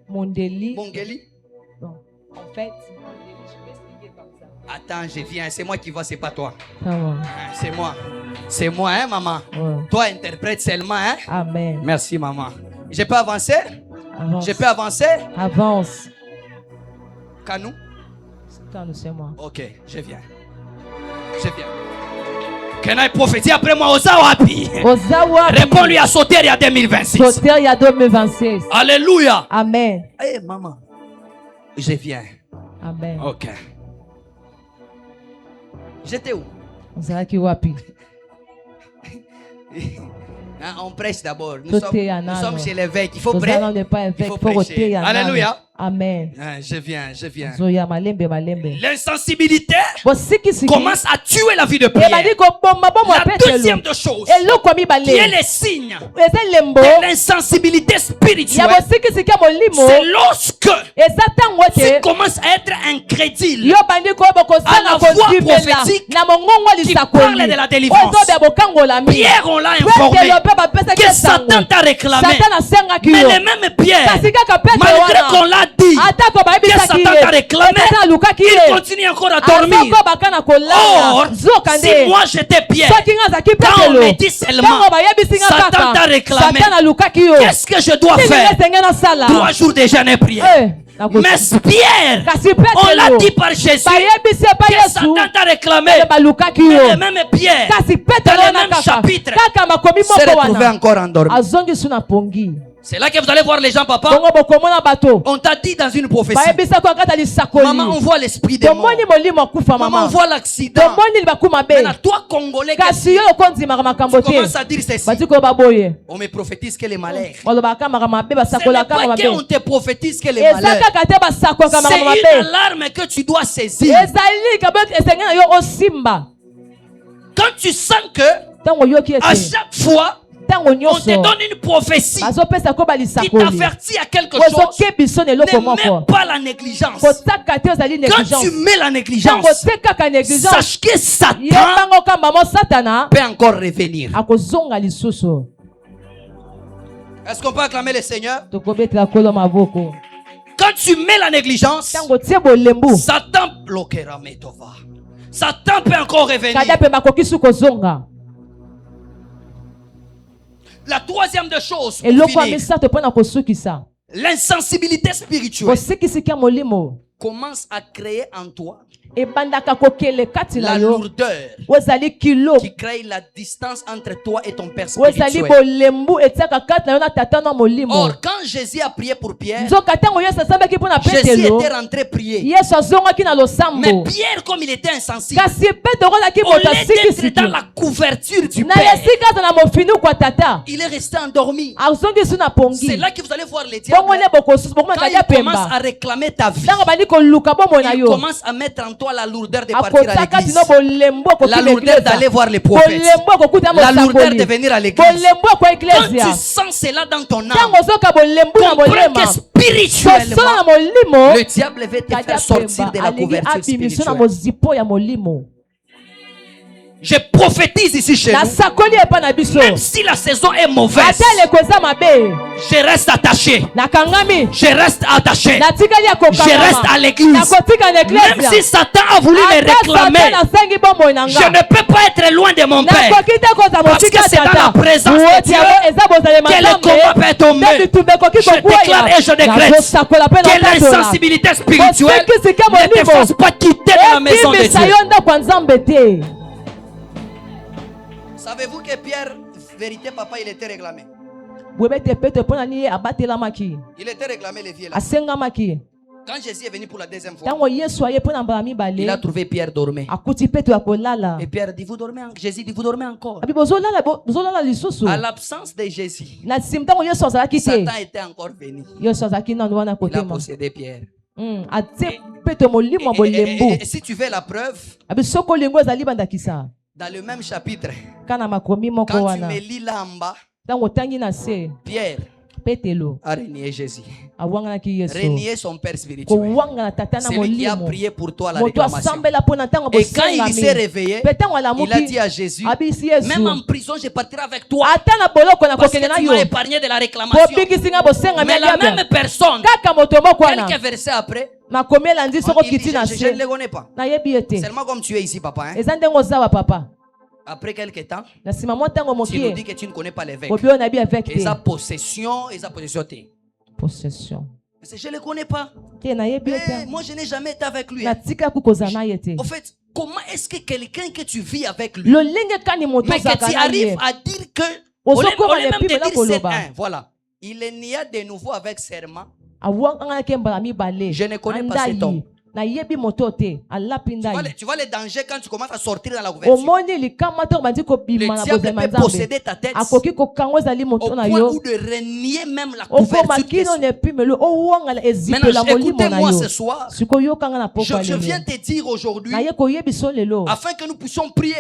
Mondeli. Mongeli. Bon, en fait, Mondeli, je vais expliquer comme ça. Attends, je viens. C'est moi qui vois, c'est pas toi. Ah ouais. C'est moi. C'est moi, hein, maman. Ouais. Toi, interprète seulement, hein. Amen. Merci, maman. Je peux avancer? Avance. Je peux avancer? Avance. Kanou? Kanou, c'est moi. Ok, je viens. Je viens. Kenai prophétie après moi, Ozawapi. Réponds-lui à Soteria 2026. Soteria 2026. Alléluia. Amen. Eh, maman. Je viens. Amen. Ok. J'étais où? Ozawapi. On prêche d'abord. Nous sommes chez l'évêque. Il faut prêcher. Il faut prêcher. Alléluia. Amen. Je viens. L'insensibilité commence à tuer la vie de prière. La deuxième de choses qui est le signe de l'insensibilité spirituelle, c'est lorsque tu commences à être incrédule à la voix prophétique qui parle de la délivrance. Pierre, on l'a informé que Satan t'a réclamé. Mais le même Pierre, malgré qu'on l'a dit que Satan t'a réclamé, il continue encore à dormir. Or, si moi j'étais Pierre, quand on me dit seulement Satan t'a réclamé, qu'est-ce que je dois faire? 3 jours de jeûne et prière. Mais Pierre, on l'a dit par Jésus que Satan t'a réclamé. Mais le même Pierre, dans le même chapitre, s'est retrouvé encore endormi. C'est là que vous allez voir les gens, papa. On t'a dit dans une prophétie, maman, on voit l'esprit des morts. Maman, on voit l'accident. Maintenant, toi, Congolais, tu commences à dire ceci. On me prophétise que les malheurs. Ce n'est pas qu'on te prophétise que les malheurs. C'est une alarme que tu dois saisir. Quand tu sens que à chaque fois on te donne une prophétie qui t'avertit à quelque chose, ne mets pas la négligence. Quand tu mets la négligence, sache que Satan peut encore revenir. Est-ce qu'on peut acclamer le Seigneur? Quand tu mets la négligence, Satan bloquera Metova. Satan peut encore revenir. La troisième des choses, l'insensibilité spirituelle commence à créer en toi la lourdeur qui crée la distance entre toi et ton père spirituel. Or, quand Jésus a prié pour Pierre, Jésus était rentré prier. Mais Pierre, comme il était insensible, au lieu d'être dans la couverture du Père, il est resté endormi. C'est là que vous allez voir les diables. Quand il commence à réclamer ta vie, il commence à mettre en toi la lourdeur de partir à l'église, la lourdeur d'aller voir les prophètes, la lourdeur de venir à l'église. Quand tu sens cela dans ton âme, comprends que spirituellement, le diable veut te faire sortir de la couverture spirituelle. Je prophétise ici chez nous. Même si la saison est mauvaise, je reste attaché. Je reste attaché. Je reste à l'église. Même si Satan a voulu me réclamer, je ne peux pas être loin de mon Père. Parce que c'est dans la présence de Dieu que le combat peut tomber. Je déclare et je décrète que l'insensibilité spirituelle ne te fasse pas quitter la maison de Dieu. Savez-vous que Pierre, vérité papa, il était réclamé. Il était réclamé les vieux là. Quand Jésus est venu pour la deuxième fois, il a trouvé Pierre dormait. Et Pierre dit, vous dormez encore. Jésus dit, vous dormez encore. À l'absence de Jésus, Satan était encore venu. Il a possédé Pierre. Et si tu veux la preuve, dans le même chapitre, quand tu me lis là en bas, Pierre a renié Jésus, renié son père spirituel, celui qui a prié pour toi la réclamation. Et quand il s'est réveillé, il a dit à Jésus, même en prison je partirai avec toi, parce que tu m'as épargné de la réclamation. Mais la même personne, quelques versets après, je ne le connais pas. Seulement comme tu es ici, papa, hein? Après quelques temps, tu nous dis que tu ne connais pas l'évêque. Et sa possession, Possession. Je ne le connais pas. Moi, je n'ai jamais été avec lui. En fait, comment est-ce que quelqu'un que tu vis avec lui, mais que tu arrives à dire que, au lieu même de dire c'est un, voilà, il n'y a de nouveau avec serment. Je ne connais pas cet homme. Tu vois les dangers quand tu commences à sortir dans la couverture. Le diable peut posséder ta tête au point où de renier même la couverture. Maintenant, écoutez-moi ce soir. Je viens te dire aujourd'hui, afin que nous puissions prier,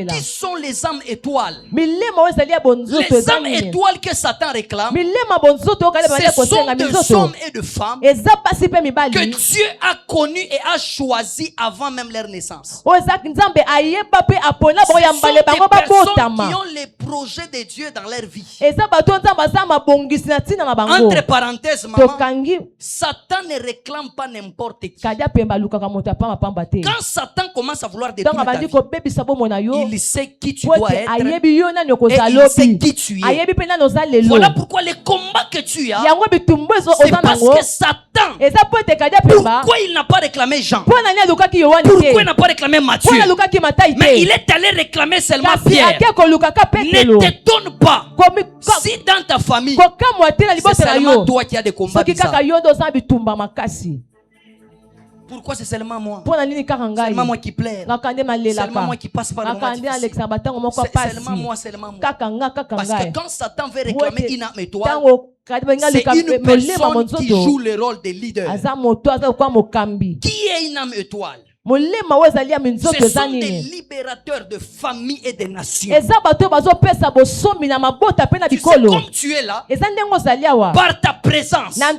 qui sont les âmes étoiles? Les âmes étoiles que Satan réclame, ce sont des hommes et de femmes que Dieu a connu et a choisi avant même leur naissance. Ce sont des personnes qui ont les projets de Dieu dans leur vie. Entre parenthèses, maman, Satan ne réclame pas n'importe qui. Quand Satan commence à vouloir détruire ta vie, il sait qui tu dois être et il sait qui tu es. Voilà pourquoi les combats que tu as, c'est parce que Satan, pourquoi il n'a pas réclamé Jean? Pourquoi il n'a pas réclamé Matthieu? Mais il est allé réclamer seulement Pierre. Ne t'étonne pas si dans ta famille, c'est seulement toi qui as des combats bizarres. Pourquoi c'est seulement moi? Seulement moi qui pleure. Seulement moi qui passe par le moment difficile. Seulement moi. Parce que quand Satan veut réclamer une âme étoile, c'est une personne qui joue le rôle de leader. Qui est une âme étoile? Ce sont des libérateurs de famille et de nations. Et tu sais, comme tu es là, par ta présence, parce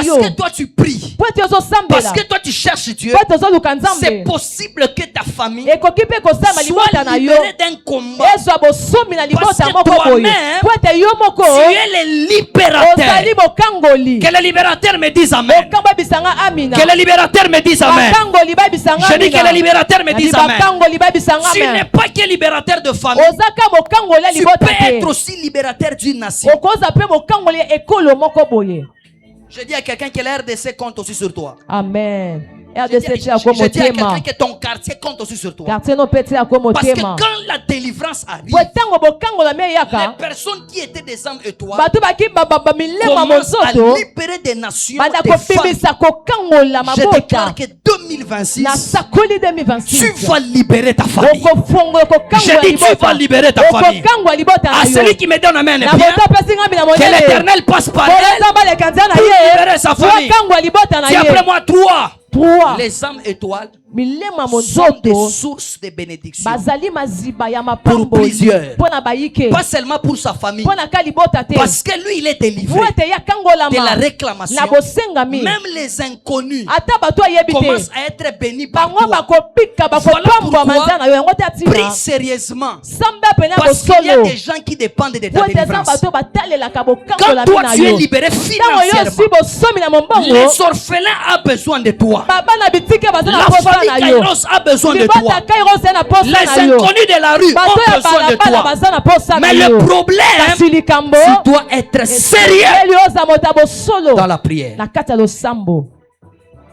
que toi tu pries, parce que toi tu cherches Dieu, c'est possible que ta famille soit libérée d'un combat. Parce que toi-même, tu es le libérateur. Que le libérateur me dise Amen. Que le libérateur me dise Amen. Je dis que le libérateur me dise Amen. Tu n'es pas que libérateur de famille. Tu peux être aussi libérateur d'une nation. Je dis à quelqu'un que la RDC compte aussi sur toi. Amen. Je dis à quelqu'un que ton quartier compte aussi sur toi. Parce que quand la délivrance arrive, les personnes qui étaient des âmes étoiles commencent à libérer des nations, des familles. Je déclare que 2026, tu vas libérer ta famille. Je dis tu vas libérer ta famille. À celui qui me donne la main, que l'Éternel passe par elle pour libérer sa famille. Dis après moi 3. Les âmes étoiles sont des sources de bénédiction pour plusieurs, pas seulement pour sa famille, parce que lui il est délivré de la réclamation. Même les inconnus commencent à être bénis par toi. Voilà pourquoi prie sérieusement, parce qu'il y a des gens qui dépendent de ta délivrance. Quand toi tu es libéré financièrement, les orphelins ont besoin de toi. La famille Kairos a besoin de toi. Les inconnus de la rue ont besoin de toi. Mais le problème, tu dois être sérieux dans la prière.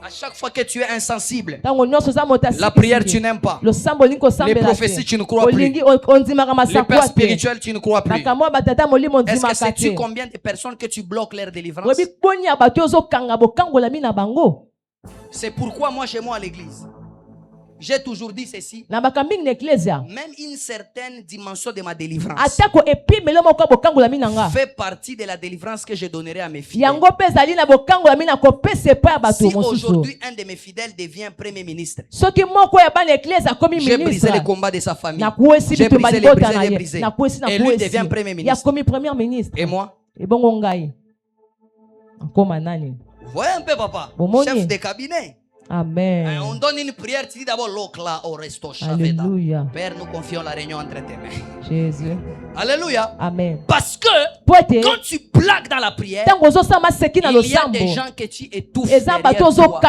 À chaque fois que tu es insensible, la prière tu n'aimes pas, les prophéties tu ne crois plus, les pères spirituels tu ne crois plus. Est-ce que sais-tu combien de personnes que tu bloques leur délivrance? C'est pourquoi moi chez moi à l'église, j'ai toujours dit ceci. Même une certaine dimension de ma délivrance fait partie de la délivrance que je donnerai à mes fidèles. Si aujourd'hui un de mes fidèles devient premier ministre, j'ai brisé le combat de sa famille. J'ai brisé les brisés. Et lui devient premier ministre. Et moi? Vous voyez un peu, papa? Chef de cabinet. Amen. On donne une prière, tu dis d'abord l'okla au resto chaveta. Père, nous confions la réunion entre tes mains. Jésus. Alléluia. Amen. Parce que quand tu plaques dans la prière, il y a des gens que tu étouffes derrière toi.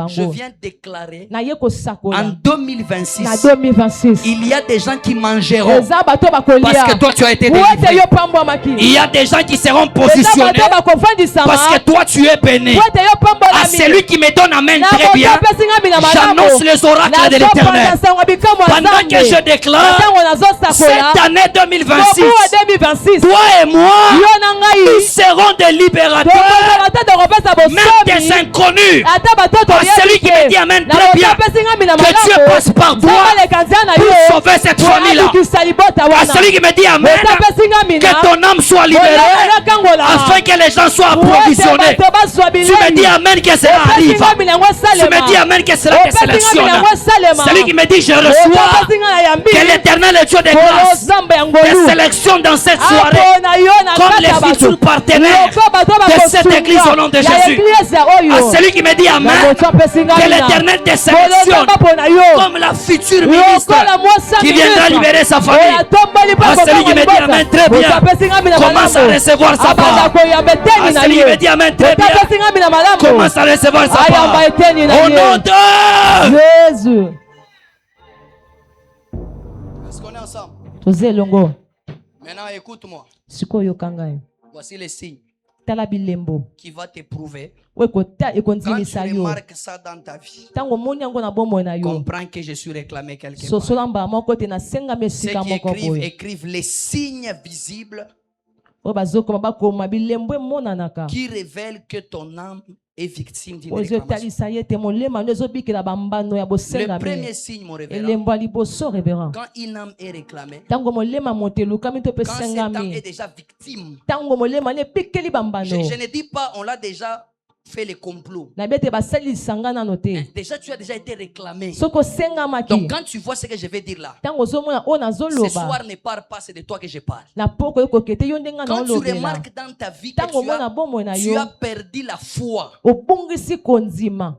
Je viens déclarer en 2026, il y a des gens qui mangeront parce que toi tu as été délivré. Il y a des gens qui seront positionnés parce que toi tu es béni. À celui qui me donne amen très bien, j'annonce les oracles de l'Éternel. Pendant que je déclare cette année 2026, toi et moi, nous serons des libérateurs, même des inconnus. À celui qui me dit amen très bien, que Dieu passe par toi pour sauver cette famille-là. À celui qui me dit amen, que ton âme soit libérée afin que les gens soient approvisionnés. Tu me dis amen que cela arrive. Tu me dis amen que cela te sélectionne. Celui qui me dit je reçois, que l'Éternel est Dieu de grâce te sélectionne dans cette soirée comme les futurs partenaires de cette église au nom de Jésus. À celui qui me dit amen, que l'Éternel te sélectionne comme la future ministre qui viendra libérer sa famille. À celui qui me dit amen très bien, commence à recevoir sa part. À celui qui me dit amen très bien, commence à recevoir sa part. Au nom de Jésus. Est-ce qu'on est ensemble? Maintenant écoute-moi. Voici les signes qui va t'éprouver. Quand tu remarques ça dans ta vie, comprends que je suis réclamé quelque part. Ceux qui écrivent les signes visibles qui révèlent que ton âme est victime d'une réclamation. Le premier signe, mon révérend, quand une âme est réclamée, quand cette âme est déjà victime, je ne dis pas on l'a déjà fait les complots. Déjà tu as déjà été réclamé. Donc quand tu vois ce que je vais dire là, ce soir ne parle pas, c'est de toi que je parle. Quand tu remarques dans ta vie que tu as perdu la foi,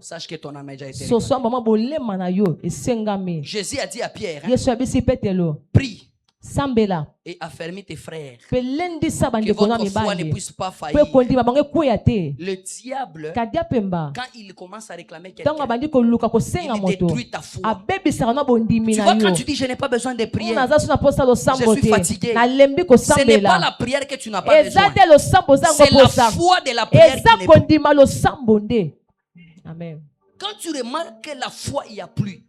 sache que ton âme a déjà été réclamée. Jésus a dit à Pierre, prie et affermis tes frères, que votre foi ne puisse pas faillir. Le diable, quand il commence à réclamer quelqu'un, il détruit ta foi. Tu vois, quand tu dis je n'ai pas besoin de prière, je suis fatigué, ce n'est pas la prière que tu n'as pas besoin, c'est la foi de la prière qui n'est pas. Amen. Quand tu remarques que la foi, il n'y a plus.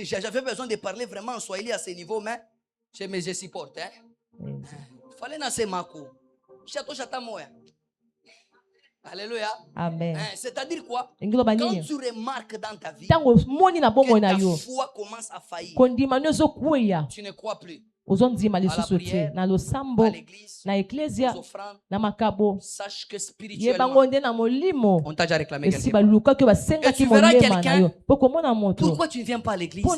J'avais besoin de parler vraiment en swahili à ce niveau, mais je supporte. Fallait dans ces marcos. Alléluia. Amen. C'est-à-dire quoi? Quand tu remarques dans ta vie que ta foi commence à faillir, tu ne crois plus. Uzonzima lisusu te na losambo na eklesia na makabo sache que spirituellement yebangonde na molimo on t'a déjà réclamé quelque chose. Pourquoi tu ne viens pas à l'église? On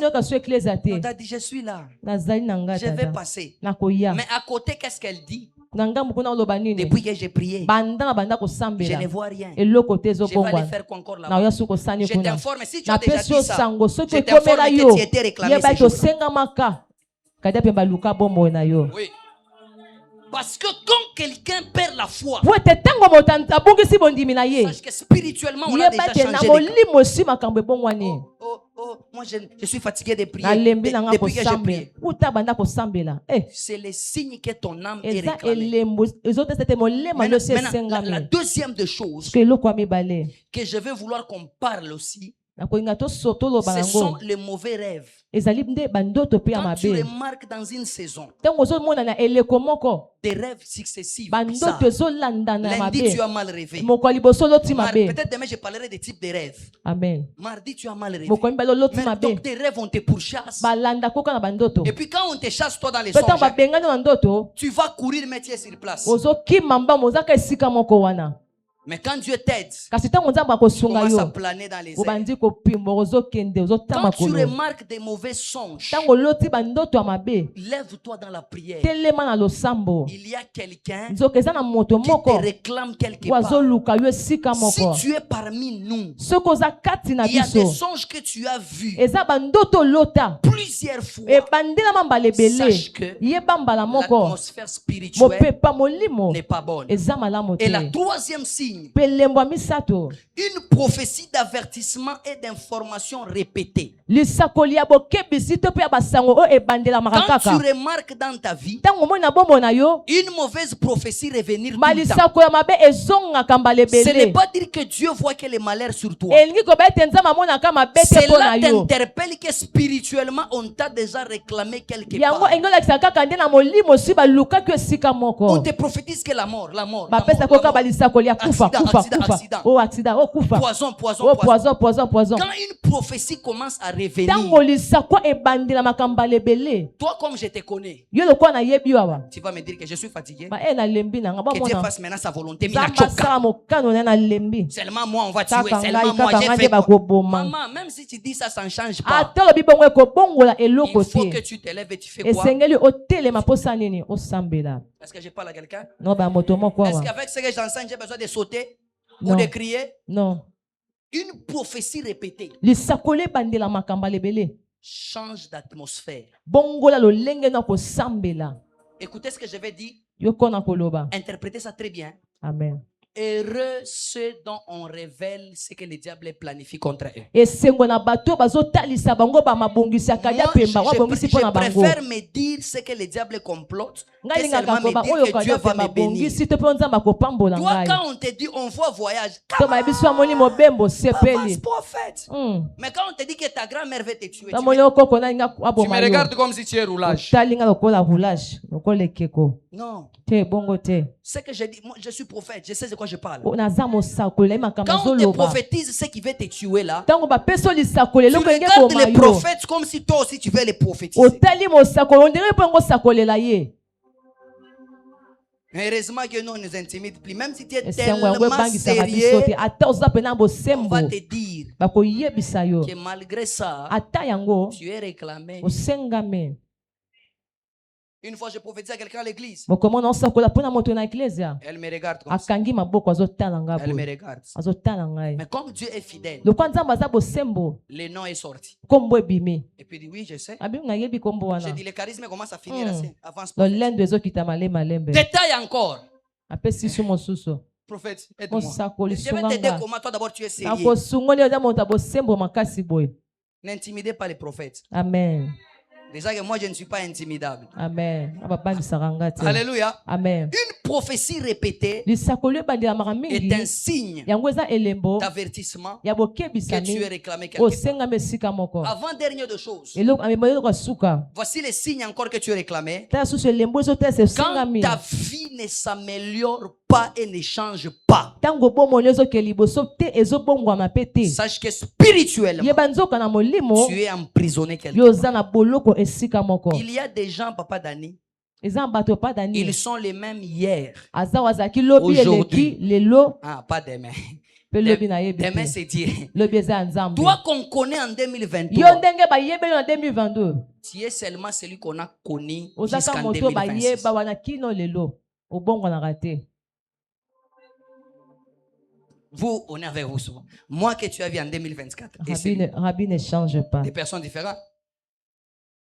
t'a dit je suis là, je vais passer. Mais à côté, qu'est-ce qu'elle dit? Depuis que j'ai prié, je ne vois rien. Je vais aller faire quoi encore là-bas? Je t'informe, si tu as déjà dit ça, je t'informe que tu étais réclamé ces jours-là. Oui. Parce que quand quelqu'un perd la foi, sache que spirituellement on a déjà changé de camp. Moi je suis fatigué de prier depuis que j'ai prié. C'est le signe que ton âme est réclamée. Maintenant, la deuxième des choses que je vais vouloir qu'on parle aussi, ce sont les mauvais rêves. Quand tu remarques dans une saison des rêves successifs, lundi tu as mal rêvé, peut-être demain je parlerai des types de rêves. Amen. Mardi tu as mal rêvé, mais donc tes rêves on te pourchasse. Et puis quand on te chasse toi dans les songes, tu vas courir mais tu es sur place. Mais quand Dieu t'aide, tu commences à planer dans les airs. Quand tu remarques des mauvais songes, lève-toi dans la prière. Il y a quelqu'un qui te réclame quelque part. Si tu es parmi nous, il y a des songes que tu as vus plusieurs fois. Sache que l'atmosphère spirituelle n'est pas bonne. Et la troisième signe, une prophétie d'avertissement et d'information répétée. Quand tu remarques dans ta vie une mauvaise prophétie revenir tout le temps, ce n'est pas dire que Dieu voit que les malheurs sur toi. Cela t'interpelle que spirituellement on t'a déjà réclamé quelque part. On te prophétise que la mort. Poison. Quand une prophéétie commence à revenir, toi comme je te connais, tu vas me dire que je suis fatigué, que Dieu fasse maintenant sa volonté. Seulement moi on va tuer, seulement moi j'ai fait quoi? Maman, même si tu dis ça, ça ne change pas. Il faut que tu te lèves et tu fais quoi? Est-ce que je parle à quelqu'un? Est-ce qu'avec ce que j'enseigne, j'ai besoin de sauter ou de crier? Non. Une prophétie répétée change d'atmosphère. Écoutez ce que je vais dire. Interprétez ça très bien. Amen. Heureux ceux dont on révèle ce que le diable planifie contre eux. Je préfère me dire ce que le diable complote que seulement me dire que Dieu va me bénir. Toi, quand on te dit on voit voyage, prophète. Mais quand on te dit que ta grand-mère veut te tuer, tu me regardes comme si tu es roulage. Non. Ce que je dis, moi je suis prophète, je sais de quoi je parle. Quand on te prophétise ce qui veut te tuer là, tu regardes les prophètes comme si toi aussi tu veux les prophétiser. Heureusement que nous nous intimide plus. Même si tu es tellement sérieux, on va te dire que malgré ça, tu es réclamé. Une fois, je prophétise à quelqu'un à l'église. Elle me regarde comme ça. Elle me regarde. Mais comme Dieu est fidèle, le nom est sorti. Et puis il dit oui, je sais. J'ai dit le charisme commence à finir assez. Avance. Détail encore. Prophète, aide-moi. Je vais t'aider comment toi d'abord tu es sérieux. N'intimidez pas les prophètes. Amen. Déjà que moi je ne suis pas intimidable. Amen. Alléluia. Amen. Une prophétie répétée est un signe d'avertissement que tu es réclamé quelque part. Avant dernière de choses, voici les signes encore que tu es réclamé. Quand ta vie ne s'améliore pas et ne change pas, sache que spirituellement, tu es emprisonné quelque part. Il y a des gens, papa Dani, ils sont les mêmes hier, aujourd'hui. Ah, pas demain. Demain c'est Dieu. Toi qu'on connaît en 2023, tu es seulement celui qu'on a connu jusqu'en 2026. Vous, on est avec vous souvent. Moi que tu as vu en 2024. Rabbi ne change pas. Des personnes différentes.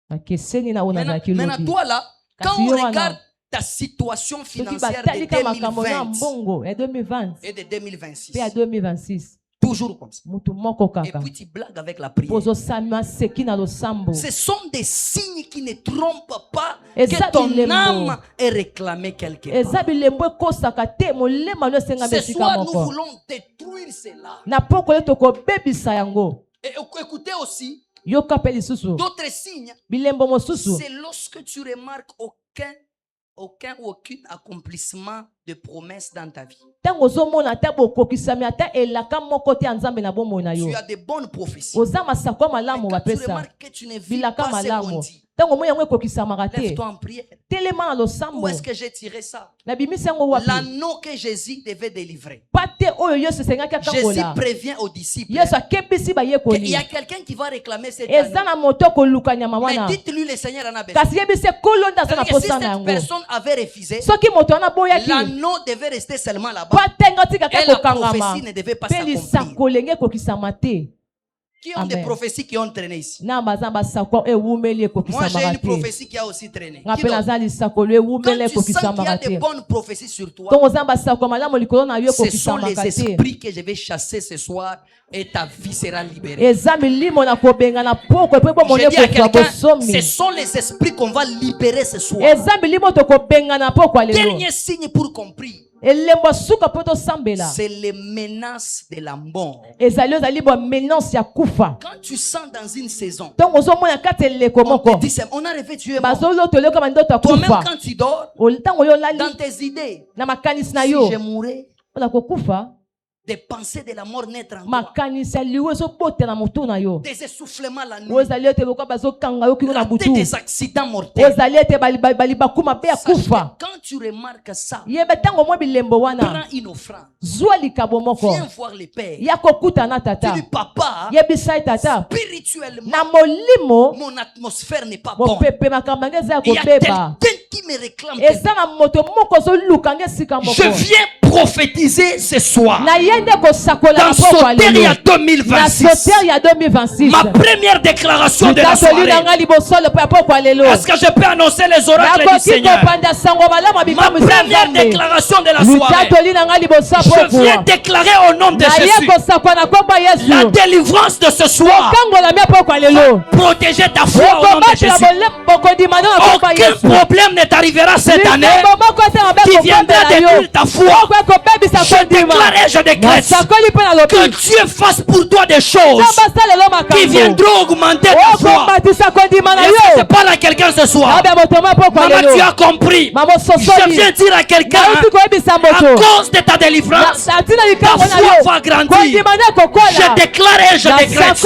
Maintenant, toi là, quand on regarde ta situation financière de 2020 et de 2026, toujours comme ça. Et puis tu blagues avec la prière. Ce sont des signes qui ne trompent pas que ton âme est réclamée quelque part. Ce soir, nous voulons détruire cela. Et écoutez aussi, d'autres signes, c'est lorsque tu remarques aucun accomplissement de promesses dans ta vie. Tu as de bonnes prophéties. Mais quand tu remarques que tu ne vis pas ce qu'on dit, lève-toi en prière. Où est-ce que j'ai tiré ça? L'anneau que Jésus devait délivrer. Jésus prévient aux disciples qu'il y a quelqu'un qui va réclamer cet anneau. Mais dites-lui, le Seigneur en a besoin. Si cette personne avait refusé, l'anneau devait rester seulement là-bas. Et la prophétie ne devait pas s'accomplir. Qui ont des prophéties qui ont traîné ici? Moi, j'ai une prophétie qui a aussi traîné. Quand tu sens qu'il y a des bonnes prophéties sur toi, ce sont les esprits que je vais chasser ce soir et ta vie sera libérée. Je dis à quelqu'un, ce sont les esprits qu'on va libérer ce soir. Dernier signe pour compris. C'est les menaces de la mort. Quand tu sens dans une saison, on te dit, on a rêvé tu es mort. Toi-même quand tu dors, dans tes idées, si je mourrais, des pensées de la mort naître en toi. Des essoufflements la nuit. Rater des accidents mortels. Quand tu remarques ça, prends une offrande. Viens voir les pères. Tu dis, papa, spirituellement, mon atmosphère n'est pas bonne. Il y a quelqu'un qui me réclame. Je viens prophétiser ce soir. Dans Soteria 2026, ma première déclaration de la soirée. Est-ce que je peux annoncer les oracles du Seigneur? Ma première déclaration de la soirée. Je viens déclarer au nom de Jésus la délivrance de ce soir. Protéger ta foi au nom de Jésus. Aucun problème ne t'arrivera cette année qui viendra détruire ta foi. Je déclare et je décrète que Dieu fasse pour toi des choses qui viendront augmenter ta foi. Je parle à quelqu'un ce soir. Maman, tu as compris. Je viens dire à quelqu'un, à cause de ta délivrance, ta foi va grandir. Je déclare et je décrète,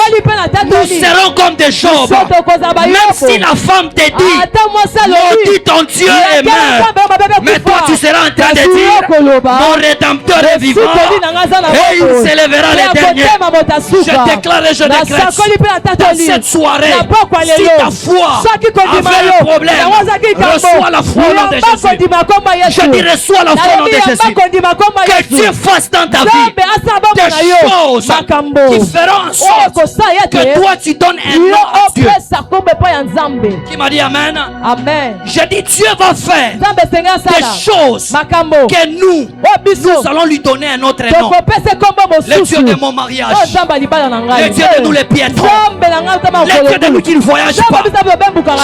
nous serons comme des Job. Même si la femme te dit, maudit ton Dieu est mort, mais toi tu seras en train de dire, mon Rédempteur est vivant. Et il s'élèvera les derniers. Je déclare et je décrète dans cette soirée, si ta foi avait un problème, reçois la foi au nom de Jésus. Je dis reçois la foi au nom de Jésus. Que Dieu fasse dans ta vie des choses qui feront en sorte que toi tu donnes un nom à Dieu. Qui m'a dit Amen? Amen. J'ai dit Dieu va faire des choses que nous allons lui donner un autre nom. Le Dieu de mon mariage. Le Dieu de nous les piétons. Le Dieu de nous qui ne voyagent pas.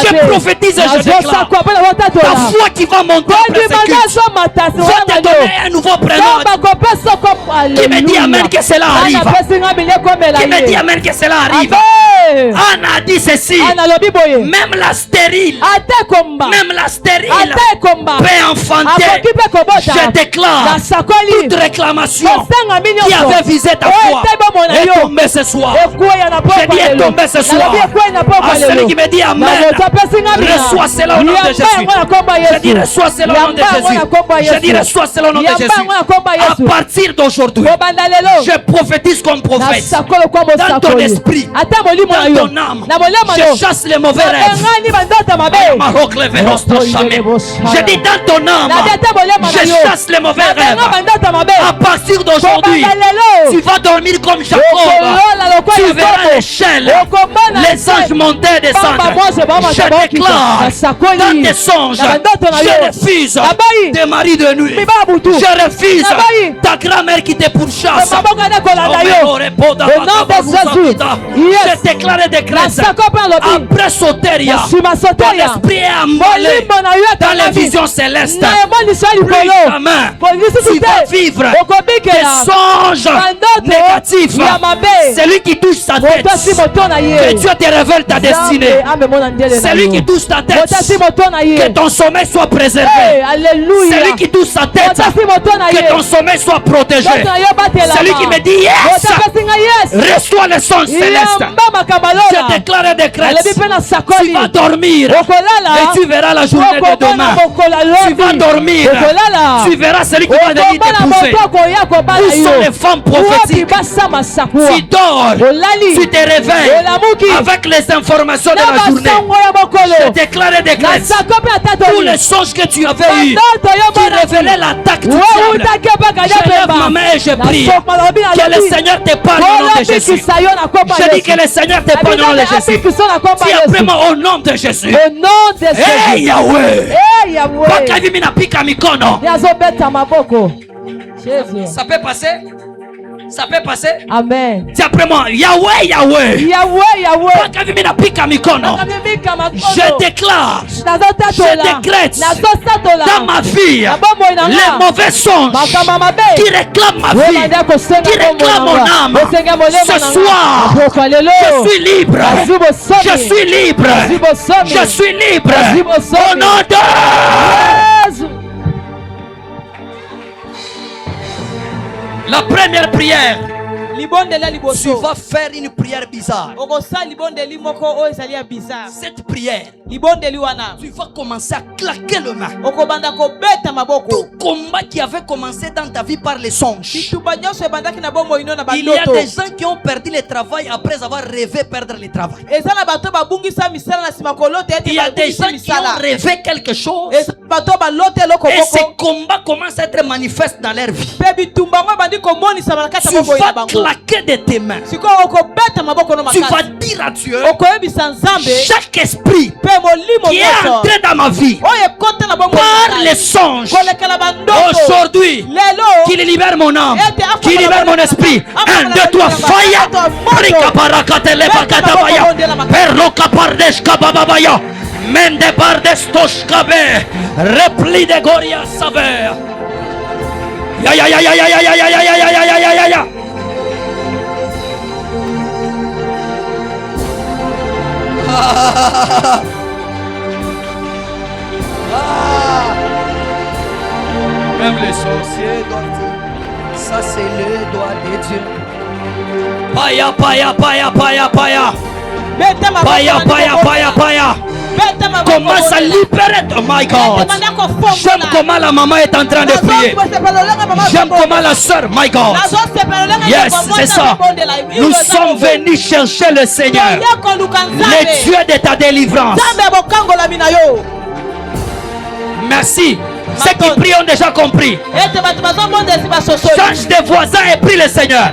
Je prophétise et je déclare. Ta foi qui va monter en persécution va te donner un nouveau prénom. Qui me dit Amen que cela arrive? Qui me dit Amen que cela arrive? Anna a dit ceci. Même la stérile peut enfanter. Je déclare toute réclamation qui avait visé ta foi est tombée ce soir. Je dis est tombée ce soir. À celui qui me dit Amen, reçois cela au nom de Jésus. Je dis reçois cela au nom de Jésus. Je dis reçois cela au nom de Jésus. À partir d'aujourd'hui, je prophétise comme prophète dans ton esprit, dans ton âme. Je chasse les mauvais rêves. Je dis dans ton âme, je chasse les mauvais rêves. À partir d'aujourd'hui, tu vas dormir comme Jacob. Tu verras l'échelle, les anges monter et descendre. Je déclare dans tes songes, je refuse tes maris de nuit. Je refuse ta grand-mère qui te pourchasse. Je déclare et décrète après Soteria, ton esprit est emballé dans les visions célestes. Plus jamais tu vas vivre des songes négatifs. Celui qui touche sa tête, que Dieu te révèle ta destinée. Celui qui touche ta tête, que ton sommeil soit préservé. Celui qui touche sa tête, que ton sommeil soit protégé. Celui qui me dit yes, reçois les songes célestes. Je déclare et décrète, tu vas dormir et tu verras la journée de demain. Tu vas dormir, tu verras celui qui va venir t'épouser. Où sont les femmes prophétiques? Tu dors, tu te réveilles avec les informations de la journée. Je déclare et décrète, tous les songes que tu avais eus qui révélaient l'attaque du diable, je lève ma main et je prie que le Seigneur te parle au nom de Jésus. Je dis que le Seigneur te parle au nom de Jésus. Dis après moi au nom de Jésus. Hey Yahweh, wakavimi napika mikono. Ça peut passer? Ça peut passer? Amen. Dis après moi, Yahweh, Yahweh. Yahweh. Je déclare, je décrète dans ma vie les mauvais songes qui réclament ma vie, qui réclament mon âme. Ce soir, je suis libre. Je suis libre. Je suis libre. Au nom de la première prière. Tu vas faire une prière bizarre. Cette prière, tu vas commencer à claquer le main. Tout combat qui avait commencé dans ta vie par les songes. Il y a des gens qui ont perdu le travail après avoir rêvé perdre le travail. Il y a des gens qui ont rêvé quelque chose. Et ces combats commencent à être manifestes dans leur vie. Tu vas claquer de tes mains. Tu vas dire à Dieu, chaque esprit qui est entré dans ma vie par les songes, aujourd'hui, qu'il libère mon âme, qu'il libère mon esprit. 1, 2, 3, fire. Mende bardes toshkabe, repli de goria saber. Ya ya ya ya ya ya ya ya ya ya ya ya ya ya. Même les sorciers doivent dire, ça c'est le doigt de Dieu. Paya paya paya paya paya. Paya paya paya paya. Commence à libérer ton my God. J'aime comment la maman est en train de prier. J'aime comment la soeur, my God. Yes, c'est ça. Nous sommes venus chercher le Seigneur, le Dieu de ta délivrance. Merci. Ceux qui prient ont déjà compris. Change de voisin et prie le Seigneur.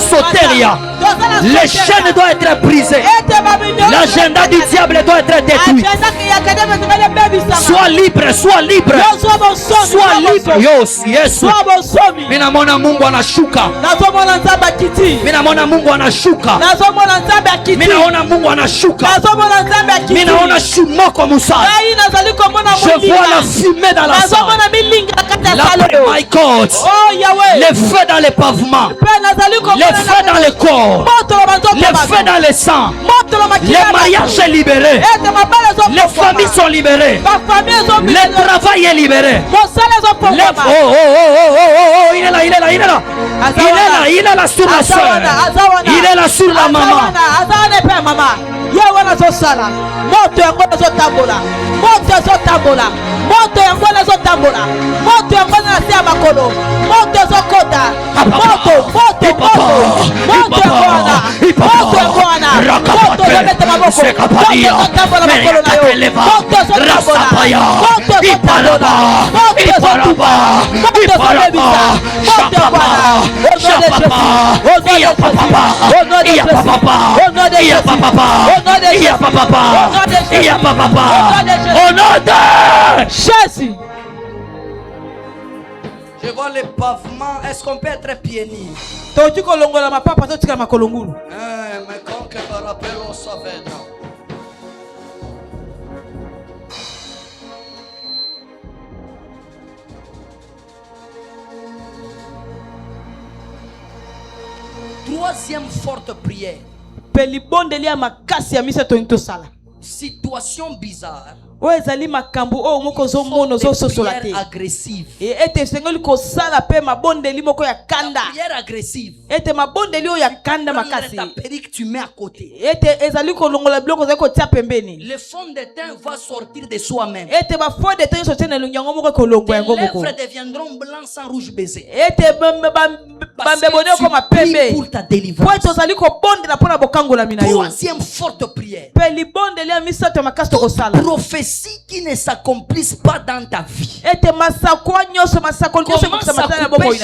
soteria. Les chaînes doivent être brisées. L'agenda du diable doit être détruit. Sois libre, sois libre. Sois libre. Yes. Minamona Mungu anashuka. Minamona Mungu anashuka. Minaona Mungu anashuka. Minaona shumoko musala. Je vois la fumée dans la salle. My God. Les feux dans les pavements. Les feux dans les corps. Les feux dans les sangs. Les mariages libérés. Les familles sont libérées. Le travail est libéré. Il est là, il est là, il est là. Il est là, il est là sur la soeur. Il est là sur la maman. Je vois les pavements. Est-ce qu'on peut être pieds nus? Mais quand que me rappelle au Savena. Troisième forte prière. Situation bizarre. Prière agressive. Prière agressive. Ta perruque, tu mets à côté. Le fond de teint va sortir de soi-même. Tes lèvres deviendront blancs sans rouge baiser. Parce que tu pries pour ta délivrance. Troisième forte prière. Toute prophétie qui ne s'accomplisse pas dans ta vie. Commence à couper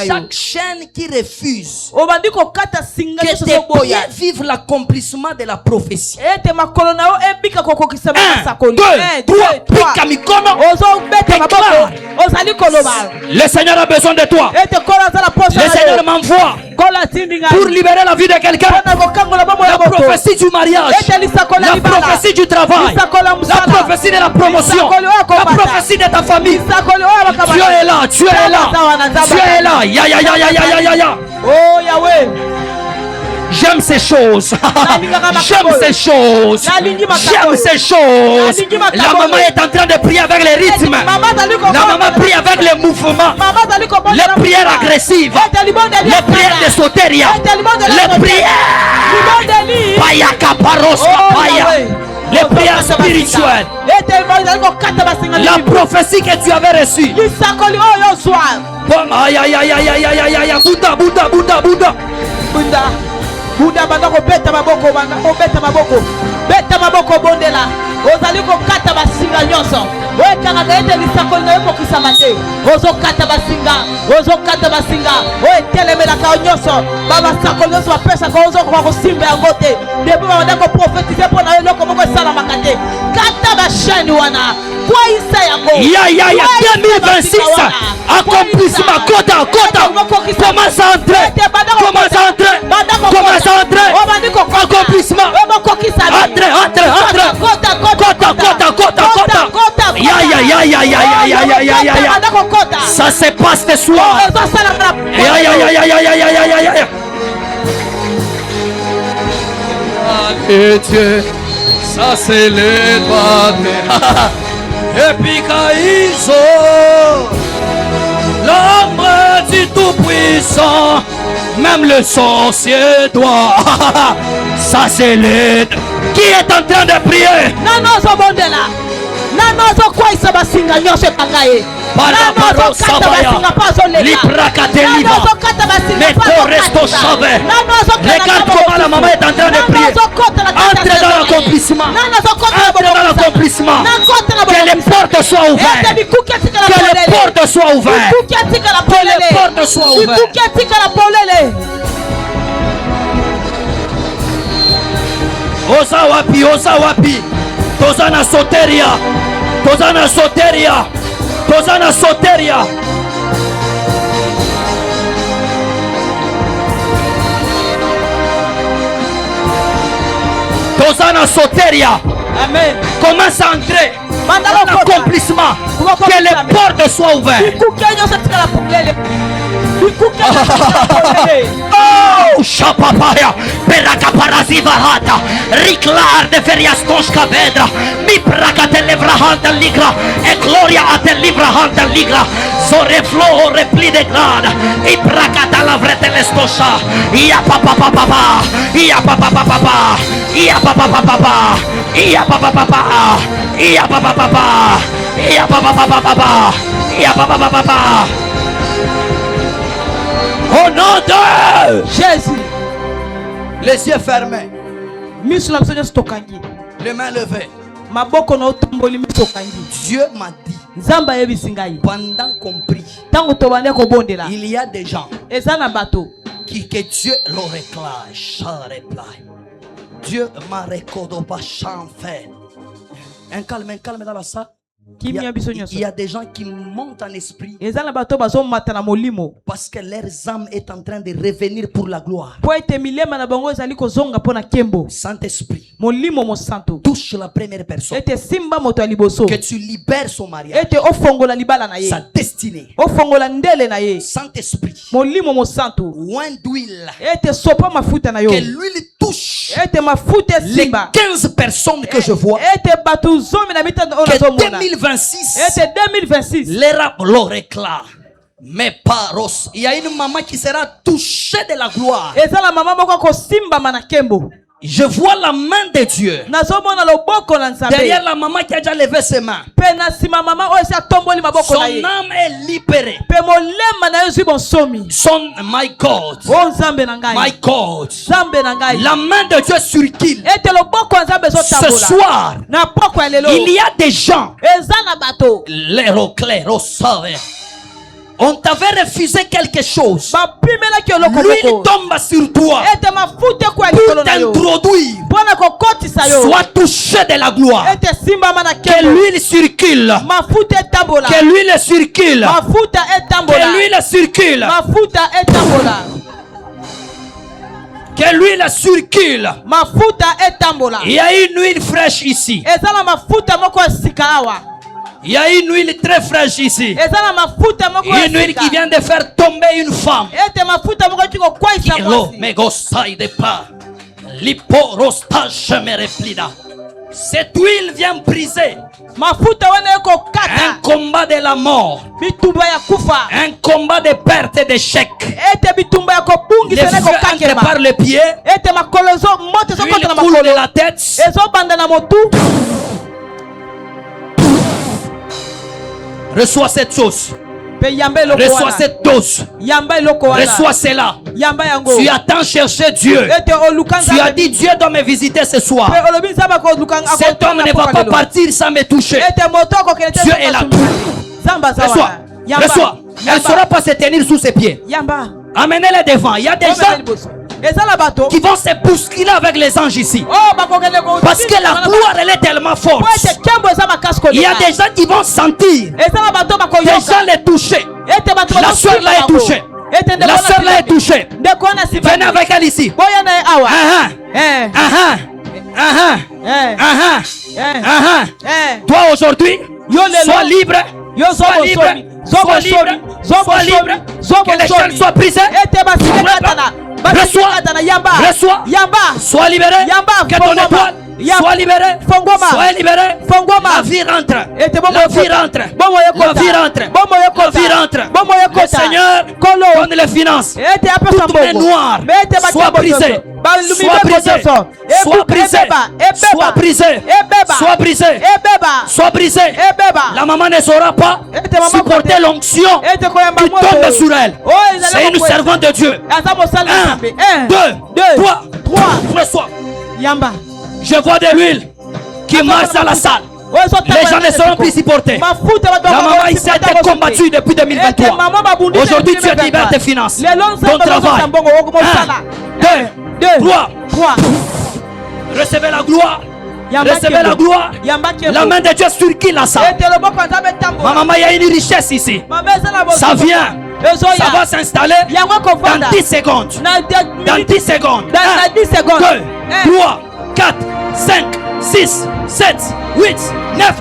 chaque chaîne qui refuse que tes pieds vivent l'accomplissement de la prophétie. 1, 2, 3, pique à mikono. Le Seigneur a besoin de toi. Le Seigneur m'envoie pour libérer la vie de quelqu'un. La prophétie du mariage, la prophétie du travail, la prophétie de la promotion, la prophétie de ta famille. Dieu est là, Dieu est là, Dieu est là. Ya ya ya ya ya ya ya. Oh Yahweh. J'aime ces choses. J'aime ces choses. J'aime ces choses. La maman est en train de prier avec les rythmes. La maman prie avec les mouvements. Les prières agressives. Les prières de soteria. Les prières. Paya kaparos kapaya. Les prières spirituelles. La prophétie que tu avais reçue. Aïe aïe aïe aïe aïe aïe aïe. Bouddha Bouddha Bouddha Bouddha. Buda banda ko beta maboko banda ko beta maboko bondela ozali ko kata basinga nyonso wekanga gaete lisako na yoko kisamate ozo kata basinga o telemela ka nyonso baba sako nyonso bapesa ko ozo ko simba yangote depuis banda ko prophétiser pour na loko moko sala makate kata ba chaîne wana kwa isa yango ya 2026 accomplissement kota commence à entrer accomplissement entre ya ça se passe ce soir et Dieu ça c'est le droit et puis Kaïso l'ombre du tout-puissant. Même le sorcier doit. Ça c'est l'aide. Qui est en train de prier? Parabaro Sabaya, Librakateliva, Mekoresto Chave. Regarde comment la maman est en train de prier. Entre dans l'accomplissement. Entre dans l'accomplissement. Que les portes soient ouvertes. Que les portes soient ouvertes. Que les portes soient ouvertes. Oza wapi, oza wapi. Tozana soteria. Tozana soteria. Tozana soteria. Tozana soteria. Amen. Commence à entrer dans l'accomplissement. Que les portes soient ouvertes. Oh, Shapapaya, Peracaparazi Varata, Riclar de Ferias Toshka Vedra, Mi Praca te Levrahanta Ligra, e Gloria a te Livrahanta Ligra, Soreflo repli de grada, I Pracata la Vrete Lestosha, Ia Papa Papa, Ia Papa Papa, Ia Papa Papa, Ia Papa Papa, Ia Papa Papa, Ia Papa Papa, Ia Papa Papa. Au nom de Jésus. Les yeux fermés. Les mains levées. Dieu m'a dit, pendant qu'on prie, il y a des gens que Dieu leur réclame. Dieu m'a récordé chanfer. Un calme dans la salle. Il y a des gens qui montent en esprit parce que leurs âmes est en train de revenir pour la gloire. Saint-Esprit, touche la première personne, que tu libères son mariage, sa destinée. Saint-Esprit, oint d'huile, que l'huile touche les 15 personnes que je vois, que 2026, les rap le réclament. Mais paros, il y a une maman qui sera touchée de la gloire. Je vois la main de Dieu derrière la maman qui a déjà levé ses mains. Son âme est libérée. Son my God, my God, la main de Dieu sur qui ce soir il y a des gens, les reclairs au saveur. On t'avait refusé quelque chose. L'huile tombe sur toi pour t'introduire. Sois touché de la gloire. Que l'huile circule. Que l'huile circule. Que l'huile circule. Que l'huile circule. Il y a une huile fraîche ici. Il y a une huile très fraîche ici. Une huile qui vient de faire tomber une femme. Cette huile vient briser un combat de la mort, un combat de perte et d'échec. Les feux entrent par le pied, l'huile coule de la tête. Reçois cette chose. Reçois cette dose. Reçois cela. Tu attends chercher Dieu. Tu as dit Dieu doit me visiter ce soir. Cet homme ne va pas partir sans me toucher. Dieu est là. Reçois. Reçois. Elle ne saura pas se tenir sous ses pieds. Amenez-les devant. Il y a des gens qui vont se bousculer avec les anges ici. Parce que la gloire elle est tellement forte. Il y a des gens qui vont sentir. Des gens les toucher. La soeur là est touchée. La soeur là est touchée. Venez avec elle ici. Toi aujourd'hui, sois libre. Sois libre. Sois libre. Sois libre. Que les chaînes soient brisées. Reçois. Sois libéré. Que ton étoile soit libéré. Sois libéré. La vie rentre. La vie rentre. La vie rentre. La vie rentre. Le Seigneur donne les finances. Toutes mes noires soient brisées. Sois brisé. Sois brisé. Sois brisé. Sois brisé. Sois brisé. La maman ne saura pas supporter l'onction qui tombe sur elle. C'est une servante de Dieu. 1, 2, 3. Reçois. Je vois de l'huile qui marche dans la salle. Les gens ne seront plus supportés. La maman ici a été combattue depuis 2023. Aujourd'hui tu libères tes finances, ton travail. 1, 2, 3. Recevez la gloire. Recevez la gloire. La main de Dieu sur qui là ça? Ma maman, il y a une richesse ici. Ça vient. Ça va s'installer dans 10 secondes. Dans 10 secondes. 1, 2, 3, 4, 5, 6, 7, 8, 9.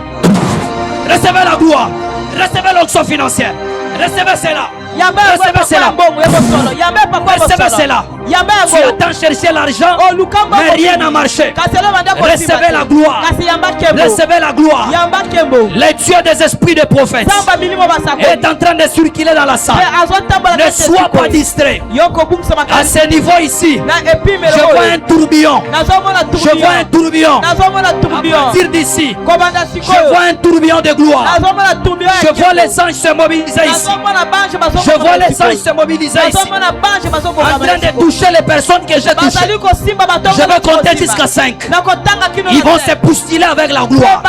Recevez la gloire. Recevez l'onction financière. Recevez cela. Recevez cela. Recevez cela. Tu attends chercher l'argent, mais rien n'a marché. Recevez la gloire. Recevez la gloire. Le Dieu des esprits de prophètes est en train de circuler dans la salle. Ne sois pas distrait. À ce niveau ici, je vois un tourbillon. Je vois un tourbillon. À partir d'ici, je vois un tourbillon de gloire. Je vois les anges se mobiliser ici. Je vois les anges se mobiliser ici. En train de toucher les personnes que j'ai touchées. Je vais compter jusqu'à 5. Ils vont se postuler avec la gloire.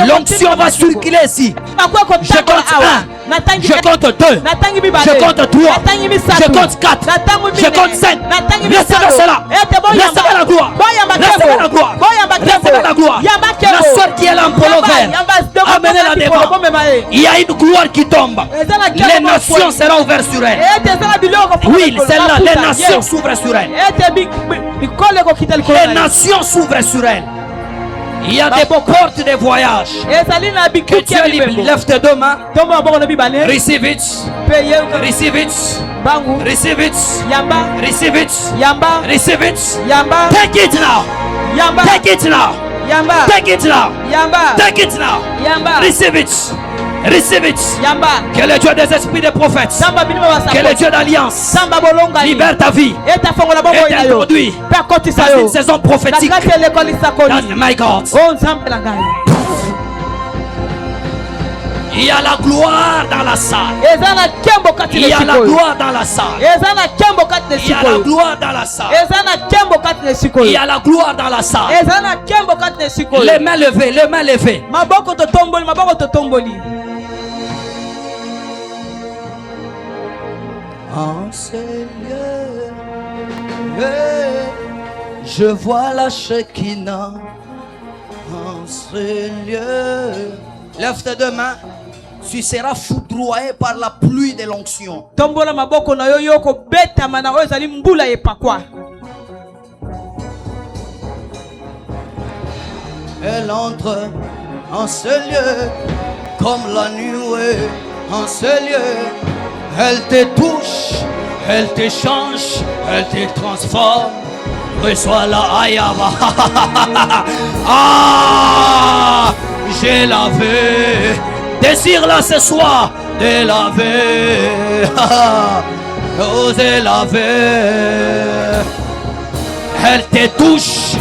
L'onction va circuler ici. Je compte 1. Je compte 2. Je compte 3. Je compte 4. Je compte 5. Recevez cela. Recevez la gloire. Recevez la gloire. Recevez la gloire. La soeur qui est là en polo vert, amenez-la devant. Il y a une gloire qui tombe. Les nations seront ouvertes sur elle. Oui, celle-là, les nations s'ouvrent sur elle. Les nations s'ouvrent sur elle. Il y a des portes de voyage. Que Dieu libère. Lève tes deux mains. Receive it. Receive it. Receive it. Receive it. Receive it. Take it now. Take it now. Take it now. Take it now. Receive it. Receive it. Que le Dieu des esprits des prophètes, que le Dieu d'alliance libère ta vie et t'introduit dans une saison prophétique. My God. Il y a la gloire dans la salle. Il y a la gloire dans la salle. Il y a la gloire dans la salle. Il y a la gloire dans la salle. Les mains levées, les mains levées. En ce lieu, je vois la Shekinah. En ce lieu, lève tes deux mains. Tu seras foudroyé par la pluie de l'onction. Elle entre en ce lieu comme la nuée. En ce lieu, elle te touche, elle te change, elle te transforme. Reçois la ayava. Ah, j'ai lavé. Désire-la ce soir de laver. Osez laver. Elle te touche,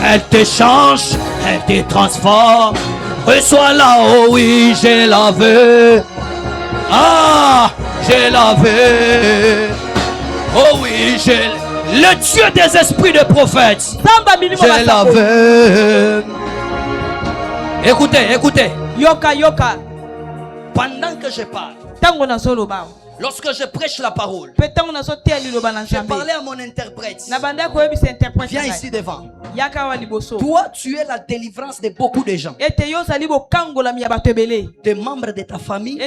elle te change, elle te transforme. Reçois-la, oh oui, j'ai lavé. Ah, j'ai lavé. Oh oui, j'ai le Dieu des esprits de prophètes. J'ai lavé. Écoutez, écoutez. Yoka, yoka. Pendant que je parle, lorsque je prêche la parole, je parlais à mon interprète. Viens ici devant. Toi, tu es la délivrance de beaucoup de gens. Des membres de ta famille,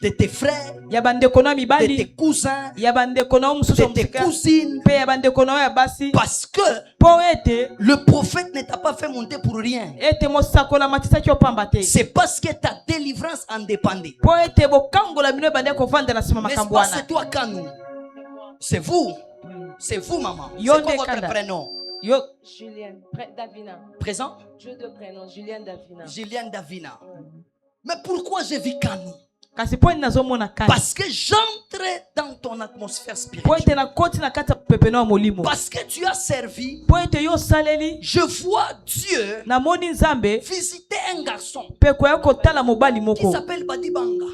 de tes frères, de tes cousins, de tes cousines. Parce que le prophète ne t'a pas fait monter pour rien. C'est parce que ta délivrance en dépendait. N'est-ce pas, c'est toi, Kanou? C'est vous. C'est vous, maman. C'est quoi votre prénom? Julienne Davina. Présent? Jeu de prénom, Julienne Davina. Julienne Davina. Mais pourquoi je vis Kanou? Parce que j'entre dans ton atmosphère spirituelle. Parce que tu as servi. Je vois Dieu visiter un garçon qui s'appelle Badibanga.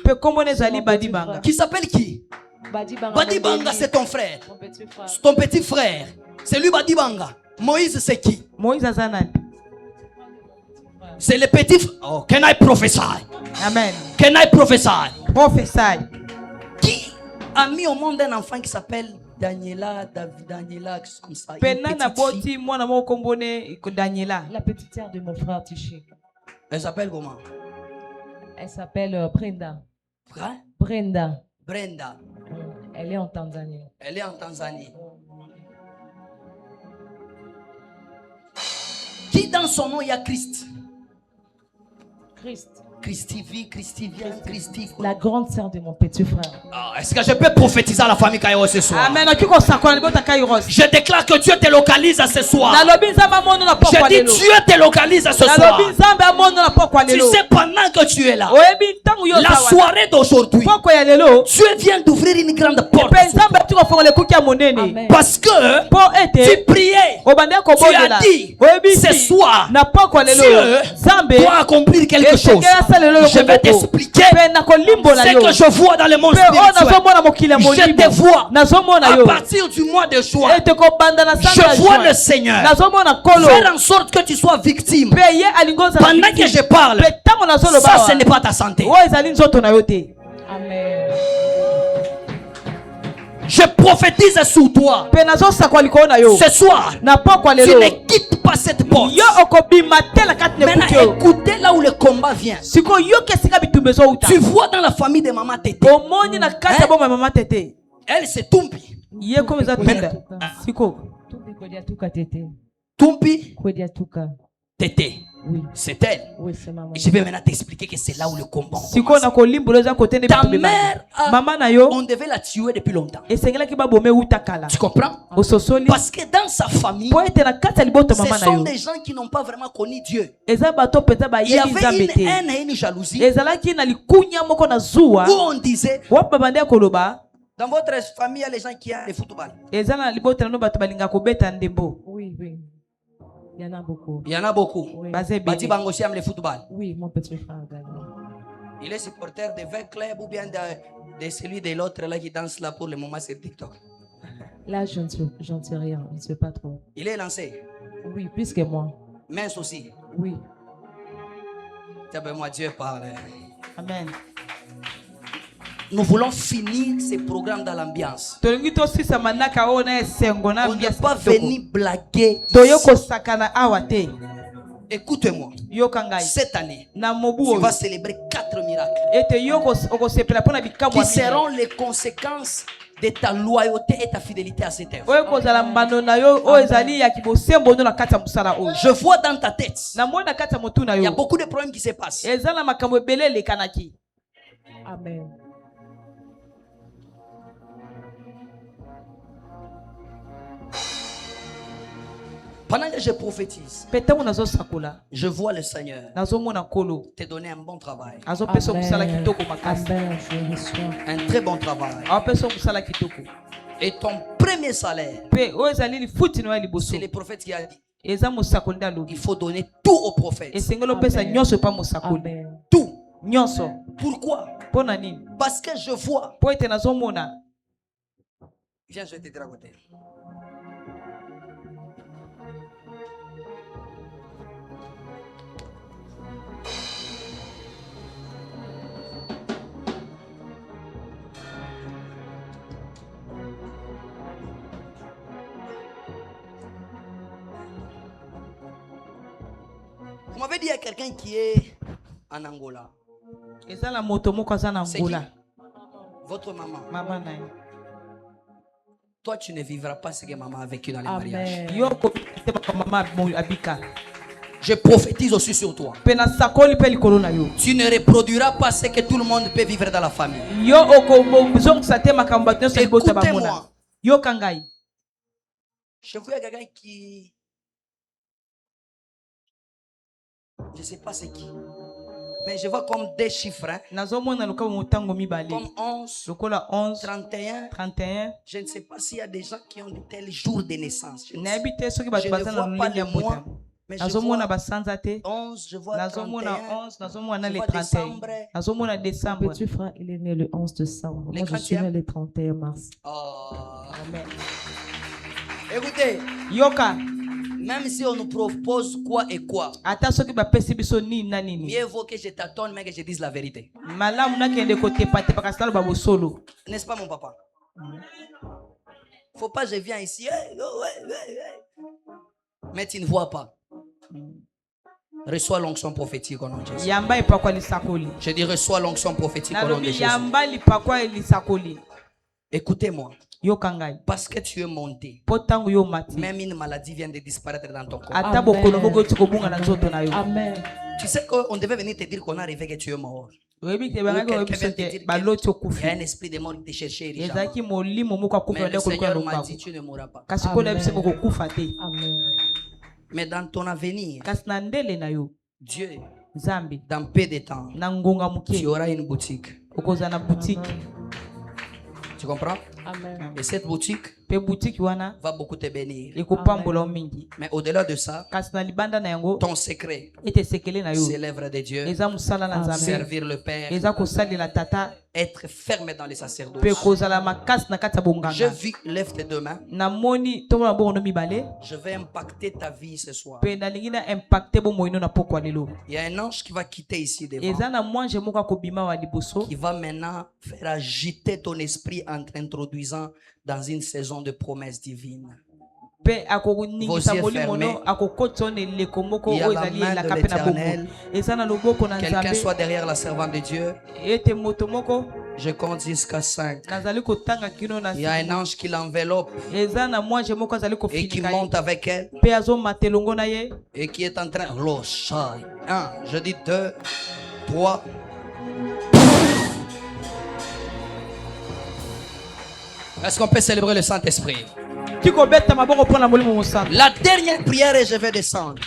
Qui s'appelle qui? Badibanga, c'est ton frère. Ton petit frère. C'est lui Badibanga. Moïse, c'est qui? Moïse Azanan. C'est le petit frère. Oh, can I prophesy? Amen. Can I prophesy? Prophesy. Qui a mis au monde un enfant qui s'appelle Daniela, Daniela, comme ça. Penana boti mwana mo kombone Daniela. La petite sœur de mon frère Tiché. Elle s'appelle comment? Elle s'appelle Brenda. Hein? Brenda. Brenda. Elle est en Tanzanie. Elle est en Tanzanie. Qui dans son nom il y a Christ? Christ. Christivie, Christivienne, Christi. La grande sœur de mon petit frère. Est-ce que je peux prophétiser à la famille Kairos ce soir? Amen. Je déclare que Dieu te localise ce soir. Je dis Dieu te localise ce soir. Tu sais, pendant que tu es là, la soirée d'aujourd'hui, Dieu vient d'ouvrir une grande porte. Parce que tu priais, tu as dit, ce soir, Dieu doit accomplir quelque chose. Je vais t'expliquer ce que je vois dans le monde spirituel. Je te vois à partir du mois de juin. Je vois le Seigneur faire en sorte que tu sois victime. Pendant que je parle, ça ce n'est pas ta santé. Amen. Je prophétise sur toi. Ce soir, tu ne quittes pas cette porte. Maintenant, écoutez là où le combat vient. Tu vois dans la famille de Maman Tété. Elle c'est Tumpi. Tumpi Tété. Oui. C'est elle. Oui, c'est maman. Et je vais maintenant t'expliquer que c'est là où le combat commence. Ta mère, on devait la tuer depuis longtemps. Tu comprends? Parce que dans sa famille, ce sont des gens qui n'ont pas vraiment connu Dieu. Il y avait une haine et une jalousie où on disait dans votre famille, il y a les gens qui aiment le football. Oui, oui. Il y en a beaucoup. Il y en a beaucoup. Oui. Bati Bangosi aime le football. Oui, mon petit frère. Il est supporter de 20 clubs ou bien de celui de l'autre là qui danse là pour le moment sur TikTok. Là, je ne sais rien. Je ne sais pas trop. Il est lancé. Oui, plus que moi. Mince aussi. Oui. Moi, Dieu parle. Amen. Nous voulons finir ce programme dans l'ambiance. On n'est pas venu blaguer ici. Écoute-moi. Cette année, tu vas célébrer 4 miracles qui seront les conséquences de ta loyauté et ta fidélité à cette œuvre. Je vois dans ta tête, il y a beaucoup de problèmes qui se passent. Amen. Pendant que je prophétise, je vois le Seigneur te donner un bon travail. Amen. Un très bon travail. Et ton premier salaire, c'est le prophète qui a dit, il faut donner tout au prophète. Amen. Tout. Pourquoi? Parce que je vois. Viens, je vais te dire à côté. Vous m'avez dit à quelqu'un qui est en Angola. C'est qui? Votre maman. Toi, tu ne vivras pas ce que maman a vécu dans les mariages. Je prophétise aussi sur toi. Tu ne reproduiras pas ce que tout le monde peut vivre dans la famille. Écoutez-moi. Je vois quelqu'un qui... Je ne sais pas c'est qui. Mais je vois comme des chiffres. Hein? Comme 11, 31. Je ne sais pas s'il y a des gens qui ont de tels jours de naissance. Je ne vois pas les mois. Mais je vois 11, je vois 31, je vois décembre. Mon petit frère, il est né le 11 décembre. Moi, je suis né le 31 mars. Amen. Écoutez, même si on nous propose quoi et quoi, mieux vaut que je t'attende mais que je dise la vérité. N'est-ce pas mon papa? Faut pas, je viens ici. Mais tu ne vois pas. Reçois l'onction prophétique au nom de Jésus. Je dis reçois l'onction prophétique au nom de Jésus. Écoutez-moi. Parce que tu es monté. Même une maladie vient de disparaître dans ton corps. Amen. Tu sais qu'on devait venir te dire qu'on a arrivé que tu es mort. Il y a un esprit de mort qui te cherchait. Mais le Seigneur m'a dit tu ne mourras pas. Amen. Mais dans ton avenir, Dieu, dans peu de temps, tu auras une boutique. Tu comprends? Amen. Et cette boutique va beaucoup te bénir. Mais au-delà de ça, ton secret, c'est l'œuvre de Dieu. Servir le Père, être ferme dans les sacerdoces. Je vis, lève tes deux mains. Je vais impacter ta vie ce soir. Il y a un ange qui va quitter ici devant, qui va maintenant faire agiter ton esprit en t'introduisant dans une saison de promesses divines. Vos yeux fermés. Il y a la main de l'Éternel. Quelqu'un soit derrière la servante de Dieu. Je compte jusqu'à 5. Il y a un ange qui l'enveloppe et qui monte avec elle et qui est en train. 1, je dis 2, 3. Est-ce qu'on peut célébrer le Saint-Esprit? La dernière prière et je vais descendre.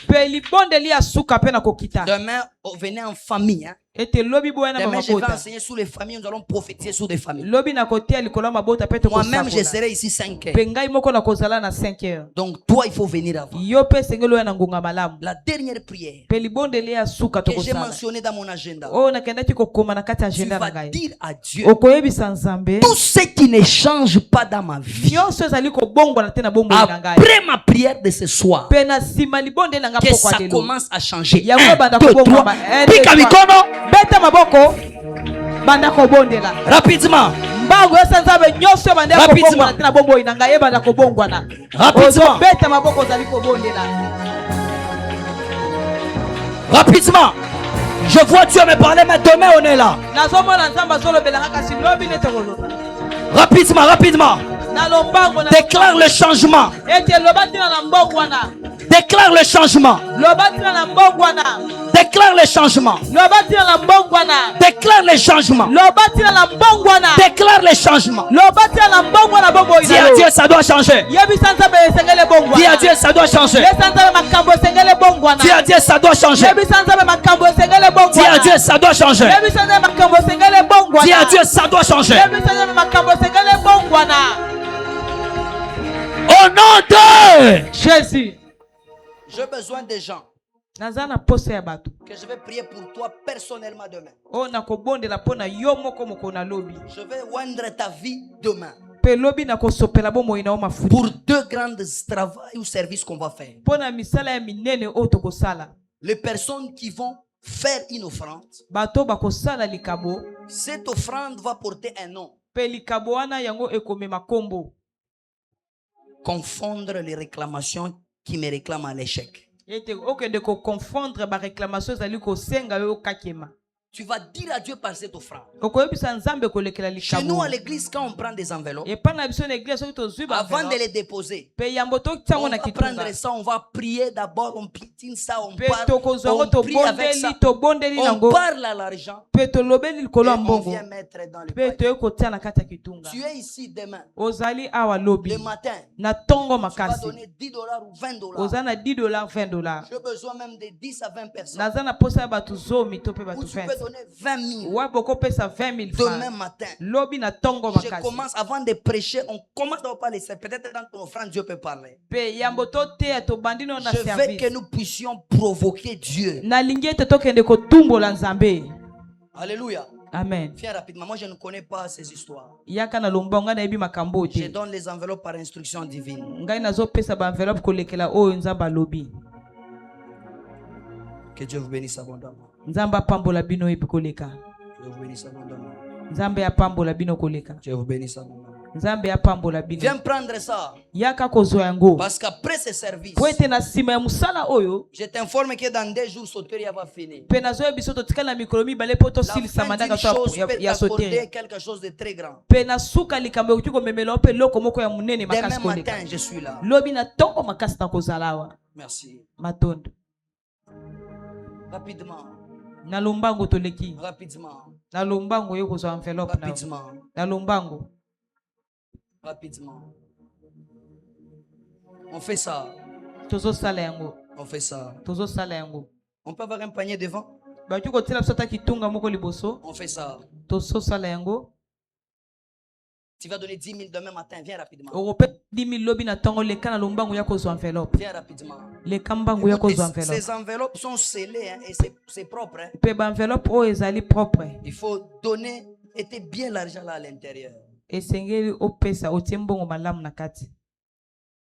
Demain, venez en famille. Hein. Demain, je vais enseigner sur les familles. Nous allons prophétiser sur des familles. Moi-même, je serai ici 5 heures. Donc, toi, il faut venir avant. La dernière prière que j'ai mentionnée dans mon agenda. Tu vas dire à Dieu tout ce qui ne change pas dans ma vie. Après ma prière de ce soir, que ça commence à changer. 1, 2, 3. Pika mikono. Beta maboko banda ko bondela rapidement. Mbango esanzabe nyonso banda ko bongwana tena bombo inanga ye banda ko bongwana rapidement. Beta maboko zali ko bondela rapidement. Je vois Dieu me parler, mais demain on est là. Nazomona nzamba solo belanga kasi lobi netolo. Rapidement, rapidement. Déclare le changement. Déclare le changement. Déclare le changement. Déclare le changement. Déclare le changement. Dis à Dieu, ça doit changer. Dis à Dieu, ça doit changer. Dis à Dieu, ça doit changer. Dis à Dieu, ça doit changer. Dis à Dieu, ça doit changer. Au nom de Jésus. J'ai besoin des gens que je vais prier pour toi personnellement demain. Je vais rendre ta vie demain. Pour 2 grandes travaux ou services qu'on va faire. Les personnes qui vont faire une offrande, cette offrande va porter un nom. Confondre les réclamations qui me réclament à l'échec. Tu vas dire à Dieu par cette offrande. Chez nous à l'église, quand on prend des enveloppes, avant de les déposer, on va prendre ça, on va prier d'abord, on piétine ça, on parle, on prie avec ça, on parle à l'argent et on vient mettre dans le panier. Tu es ici demain, le matin, tu vas donner $10 ou $20. J'ai besoin même de 10 à 20 personnes. Ou tu peux donner 20 000. Demain matin, je commence avant de prêcher. On commence à parler. Peut-être dans ton offrande, Dieu peut parler. Je veux que nous puissions provoquer Dieu. Alléluia. Amen. Viens rapidement. Moi, je ne connais pas ces histoires. Je donne les enveloppes par instruction divine. Que Dieu vous bénisse abondamment. Nzamba pambola bino epikoleka. Dieu vous bénisse abondamment. Nzambe ya pambola bino koleka. Dieu vous bénisse abondamment. Viens prendre ça. Parce qu'après ce service, je t'informe que dans 2 jours, Soteria va finir. La fin d'une chose peut accorder quelque chose de très grand. Demain matin, je suis là. Merci. Rapidement. Rapidement. On fait ça. On fait ça. On peut avoir un panier devant. On fait ça. Tu vas donner 10 000 demain matin. Viens rapidement. Viens rapidement. Ces enveloppes sont scellées, hein, et c'est propre. Hein. Il faut donner bien l'argent là à l'intérieur.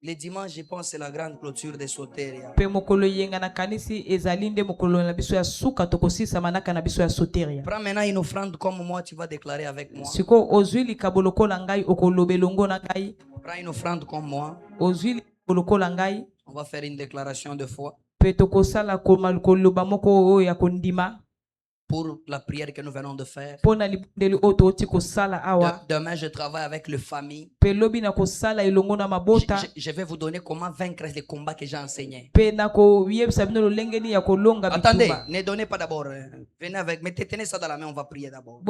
Les dimanches, je pense, c'est la grande clôture de Soteria. Prends maintenant une offrande comme moi, tu vas déclarer avec moi. Prends une offrande comme moi. On va faire une déclaration de foi. Pour la prière que nous venons de faire. Demain, je travaille avec les familles. Je vais vous donner comment vaincre les combats que j'ai enseignés. Attendez, ne donnez pas d'abord. Venez avec, tenez ça dans la main, on va prier d'abord.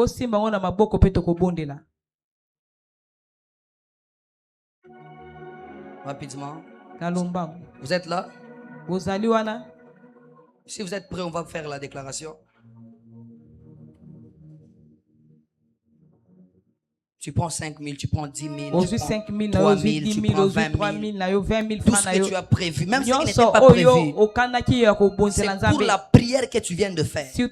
Rapidement. Vous êtes là? Si vous êtes prêts, on va faire la déclaration. Tu prends 5 000, tu prends 10 000, tu prends 3 000, tu prends 20 000, tout ce que tu as prévu, même ce qui n'était pas prévu, c'est pour la prière que tu viens de faire. Tu ne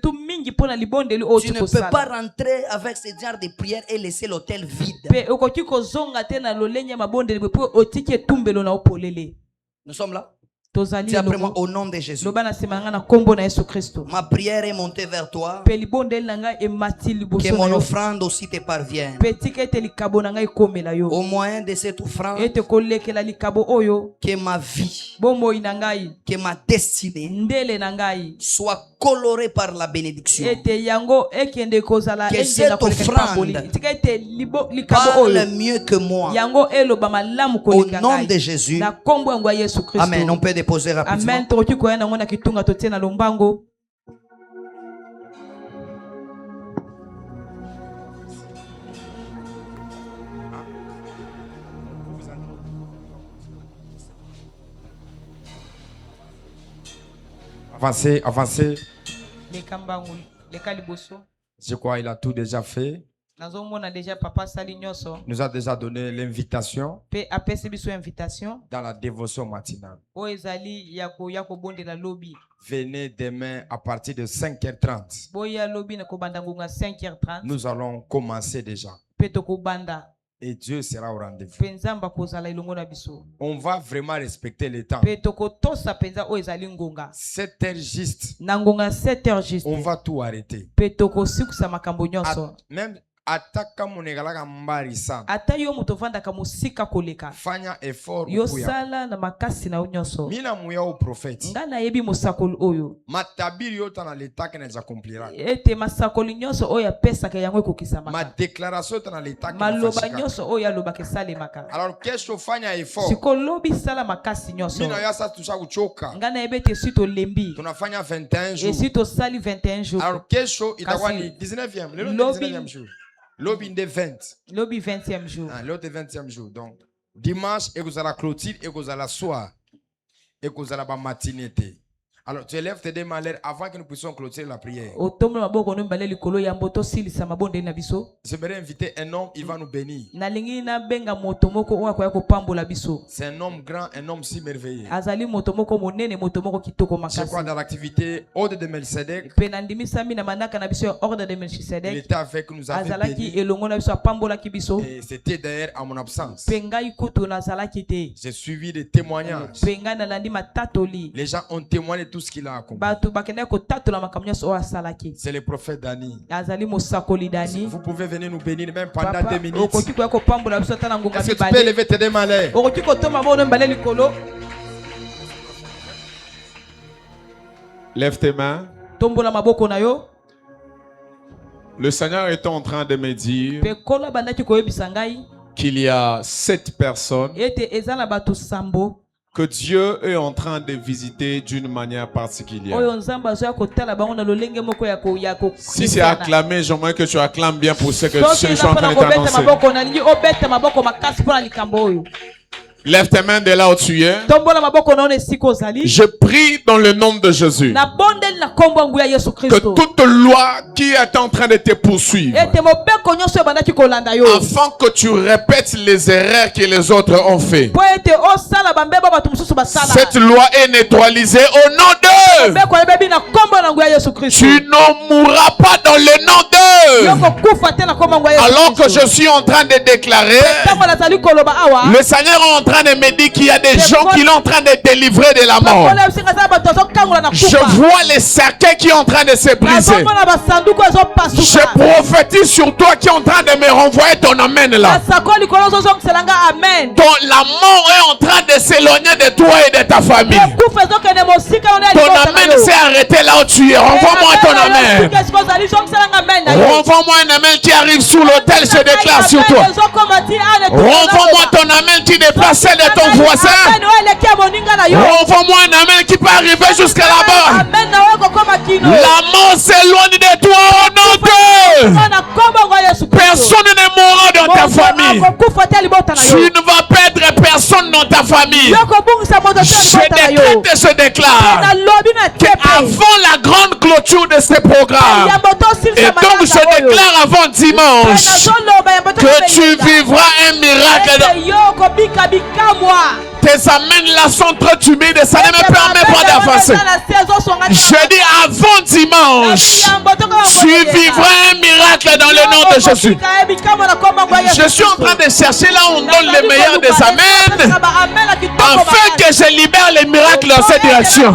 peux pas rentrer avec ce genre de prière et laisser l'hôtel vide. Nous sommes là? Dis après moi au nom de Jésus. Ma prière est montée vers toi. Que mon offrande aussi te parvienne. Au moyen de cette offrande, que ma vie, que ma destinée soit colorée par la bénédiction. Que cette offrande parle mieux que moi. Au nom de Jésus. Amen. On peut déposer rapidement. Amen. Avancez, avancez. Je crois qu'il a tout déjà fait. Nous a déjà donné l'invitation dans la dévotion matinale. Venez demain à partir de 5h30. Nous allons commencer déjà. Et Dieu sera au rendez-vous. On va vraiment respecter le temps. 7h juste. On va tout arrêter. Même ataka munegalaka mbali sana. Atayo mutovanda kamusika koleka. Fanya effort yosala na makasi na nyonso. Mina muya o prophète. Ngana yebi musakol oyo. Matabiri yota na l'état que nous accomplira. Ete masakol nyonso oya pesa ke yango ekokisamaka. Ma déclaration ta na l'état que maloba nyonso oya loba ke salemaka. Alors qu'est-ce fanya effort? Sikolobi sala makasi nyonso. Mina yasa tusha kuchoka. Ngana yebete sito lembi. Tunafanya 21 jours. Et sito sali 21 jours. Alors qu'est-ce itakuwa ni 19e, le 19e jour. Lobby de 20. Lobby 20e jour. L'autre 20e jour. Donc, dimanche, et vous allez clôture, et vous allez soir, et vous allez la matinée. Alors, tu élèves tes deux malheurs avant que nous puissions clôturer la prière. J'aimerais inviter un homme, il va nous bénir. C'est un homme grand, un homme si merveilleux. Je crois dans l'activité Ordre de Melchizedek. Il était avec nous, avait béni. Et c'était d'ailleurs à mon absence. J'ai suivi des témoignages. Les gens ont témoigné de tout ce qu'il a accompli. C'est le prophète Dani. Vous pouvez venir nous bénir même pendant 2 minutes. Est-ce que tu peux lever tes deux mains? Lève tes mains. Le Seigneur est en train de me dire qu'il y a 7 personnes que Dieu est en train de visiter d'une manière particulière. Si c'est acclamé, j'aimerais que tu acclames bien pour ce que je suis en train de t'annoncer. Lève tes mains de là où tu es. Je prie dans le nom de Jésus que toute loi qui est en train de te poursuivre, afin que tu répètes les erreurs que les autres ont fait, cette loi est neutralisée au nom d'eux. Tu ne mourras pas dans le nom d'eux. Alors que je suis en train de déclarer, le Seigneur est en train de me dire qu'il y a des gens qui sont en train de délivrer de la mort. Je vois les cercueils qui sont en train de se briser. Je prophétise sur toi qui est en train de me renvoyer ton amen là. La mort est en train de s'éloigner de toi et de ta famille. Ton amen s'est arrêté là où tu es. Renvoie-moi ton amen. Renvoie-moi un amen qui arrive sur l'autel, se déclare sur toi. Renvoie-moi ton amen qui dépasse celle de ton voisin. Renvoie-moi un amen qui peut arriver jusqu'à là-bas. La mort s'éloigne de toi au nom de personne ne mourra dans ta famille. Tu ne vas perdre personne dans ta famille. Je décrète et je déclare qu'avant la grande clôture de ce programme, et donc je déclare avant dimanche que tu vivras un miracle. Tes amènes là sont trop timides, ça ne me permet pas d'avancer. Je dis avant dimanche, tu vivras un miracle dans le nom de Jésus. Je suis en train de chercher là où on donne le meilleur des amènes, afin que je libère les miracles dans cette direction.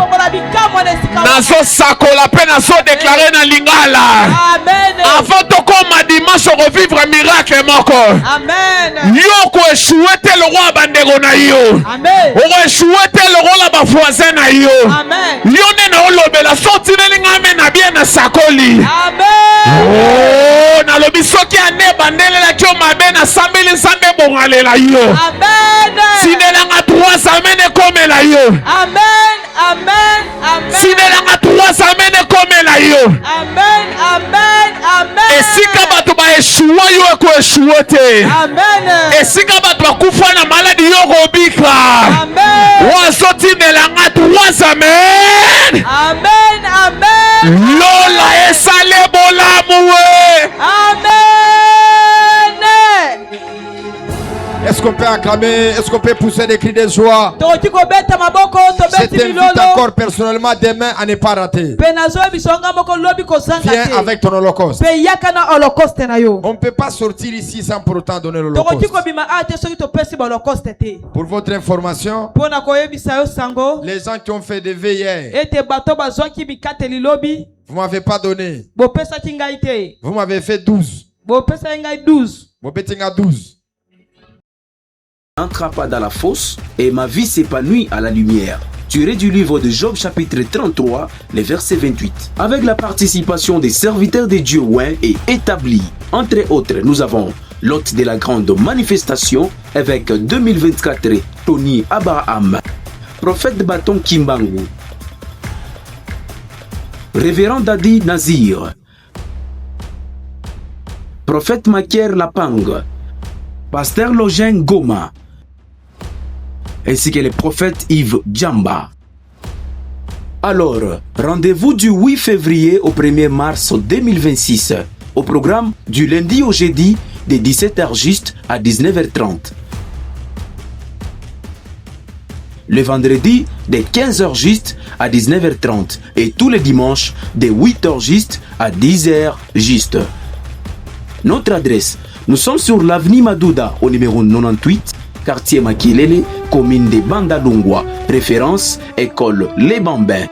Nazo sako la peine nazo déclaré dans lingala. Avant de comme dimanche revivre un miracle moko. Yoko échoué le roi bandego na yo. On échoué le roi la ba voisin na yo. Lione na olobela sorti na lingame na bien na sakoli. Oh na lobi soki ane bandele la kyo mabe na sambeli nsambe bongale la yo. Sinelanga 3 semaines comme la yo. Amen. Sinelanga 3 semaines comme la yo. Amen. Et si kabato ba échoué yo ko échoué te. Amen. Et si kabato ba kufa na maladie yo robika. Amen. Wa soti nelanga 3 semaines. Amen. Lola esale bolamwe. Amen. Est-ce qu'on peut acclamer? Est-ce qu'on peut pousser des cris de joie? Je t'invite encore personnellement demain à ne pas rater. Viens avec ton holocauste. On ne peut pas sortir ici sans pour autant donner l'holocauste. Pour votre information, les gens qui ont fait des veillères, vous ne m'avez pas donné. Vous m'avez fait 12. Vous faites 12. N'entra pas dans la fosse et ma vie s'épanouit à la lumière. Tiré du livre de Job chapitre 33, les versets 28. Avec la participation des serviteurs de Dieu oints et établis. Entre autres, nous avons l'hôte de la grande manifestation, évêque 2024 Tony Abraham, prophète Bâton Kimbangu, révérend Dadi Nazir, prophète Makier Lapang, pasteur Login Goma, ainsi que le prophète Yves Djamba. Alors, rendez-vous du 8 février au 1er mars 2026, au programme du lundi au jeudi de 17h juste à 19h30. Le vendredi de 15h juste à 19h30 et tous les dimanches de 8h juste à 10h juste. Notre adresse, nous sommes sur l'avenue Madouda au numéro 98, quartier Makilele, commune de Bandalungwa, référence école Les Bambins.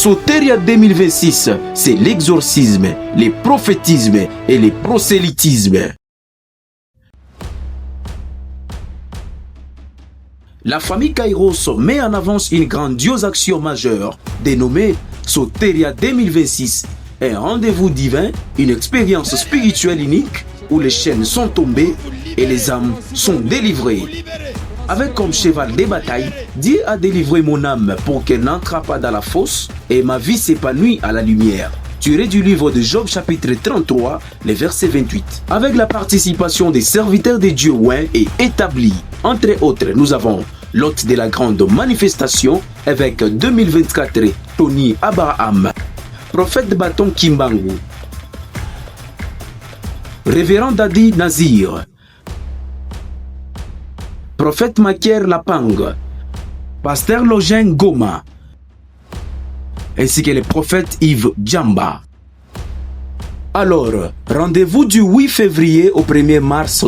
Soteria 2026, c'est l'exorcisme, les prophétismes et les prosélytismes. La famille Kairos met en avance une grandiose action majeure dénommée Soteria 2026, un rendez-vous divin, une expérience spirituelle unique où les chaînes sont tombées et les âmes sont délivrées. Avec comme cheval de bataille, Dieu a délivré mon âme pour qu'elle n'entre pas dans la fosse et ma vie s'épanouit à la lumière. Tiré du livre de Job chapitre 33, les versets 28. Avec la participation des serviteurs de Dieu oints et établis. Entre autres, nous avons l'hôte de la grande manifestation, évêque 2024, Tony Abraham, prophète Bâton Kimbangu, révérend Dadi Nazir, prophète Makier Lapang, pasteur Login Goma, ainsi que le prophète Yves Djamba. Alors, rendez-vous du 8 février au 1er mars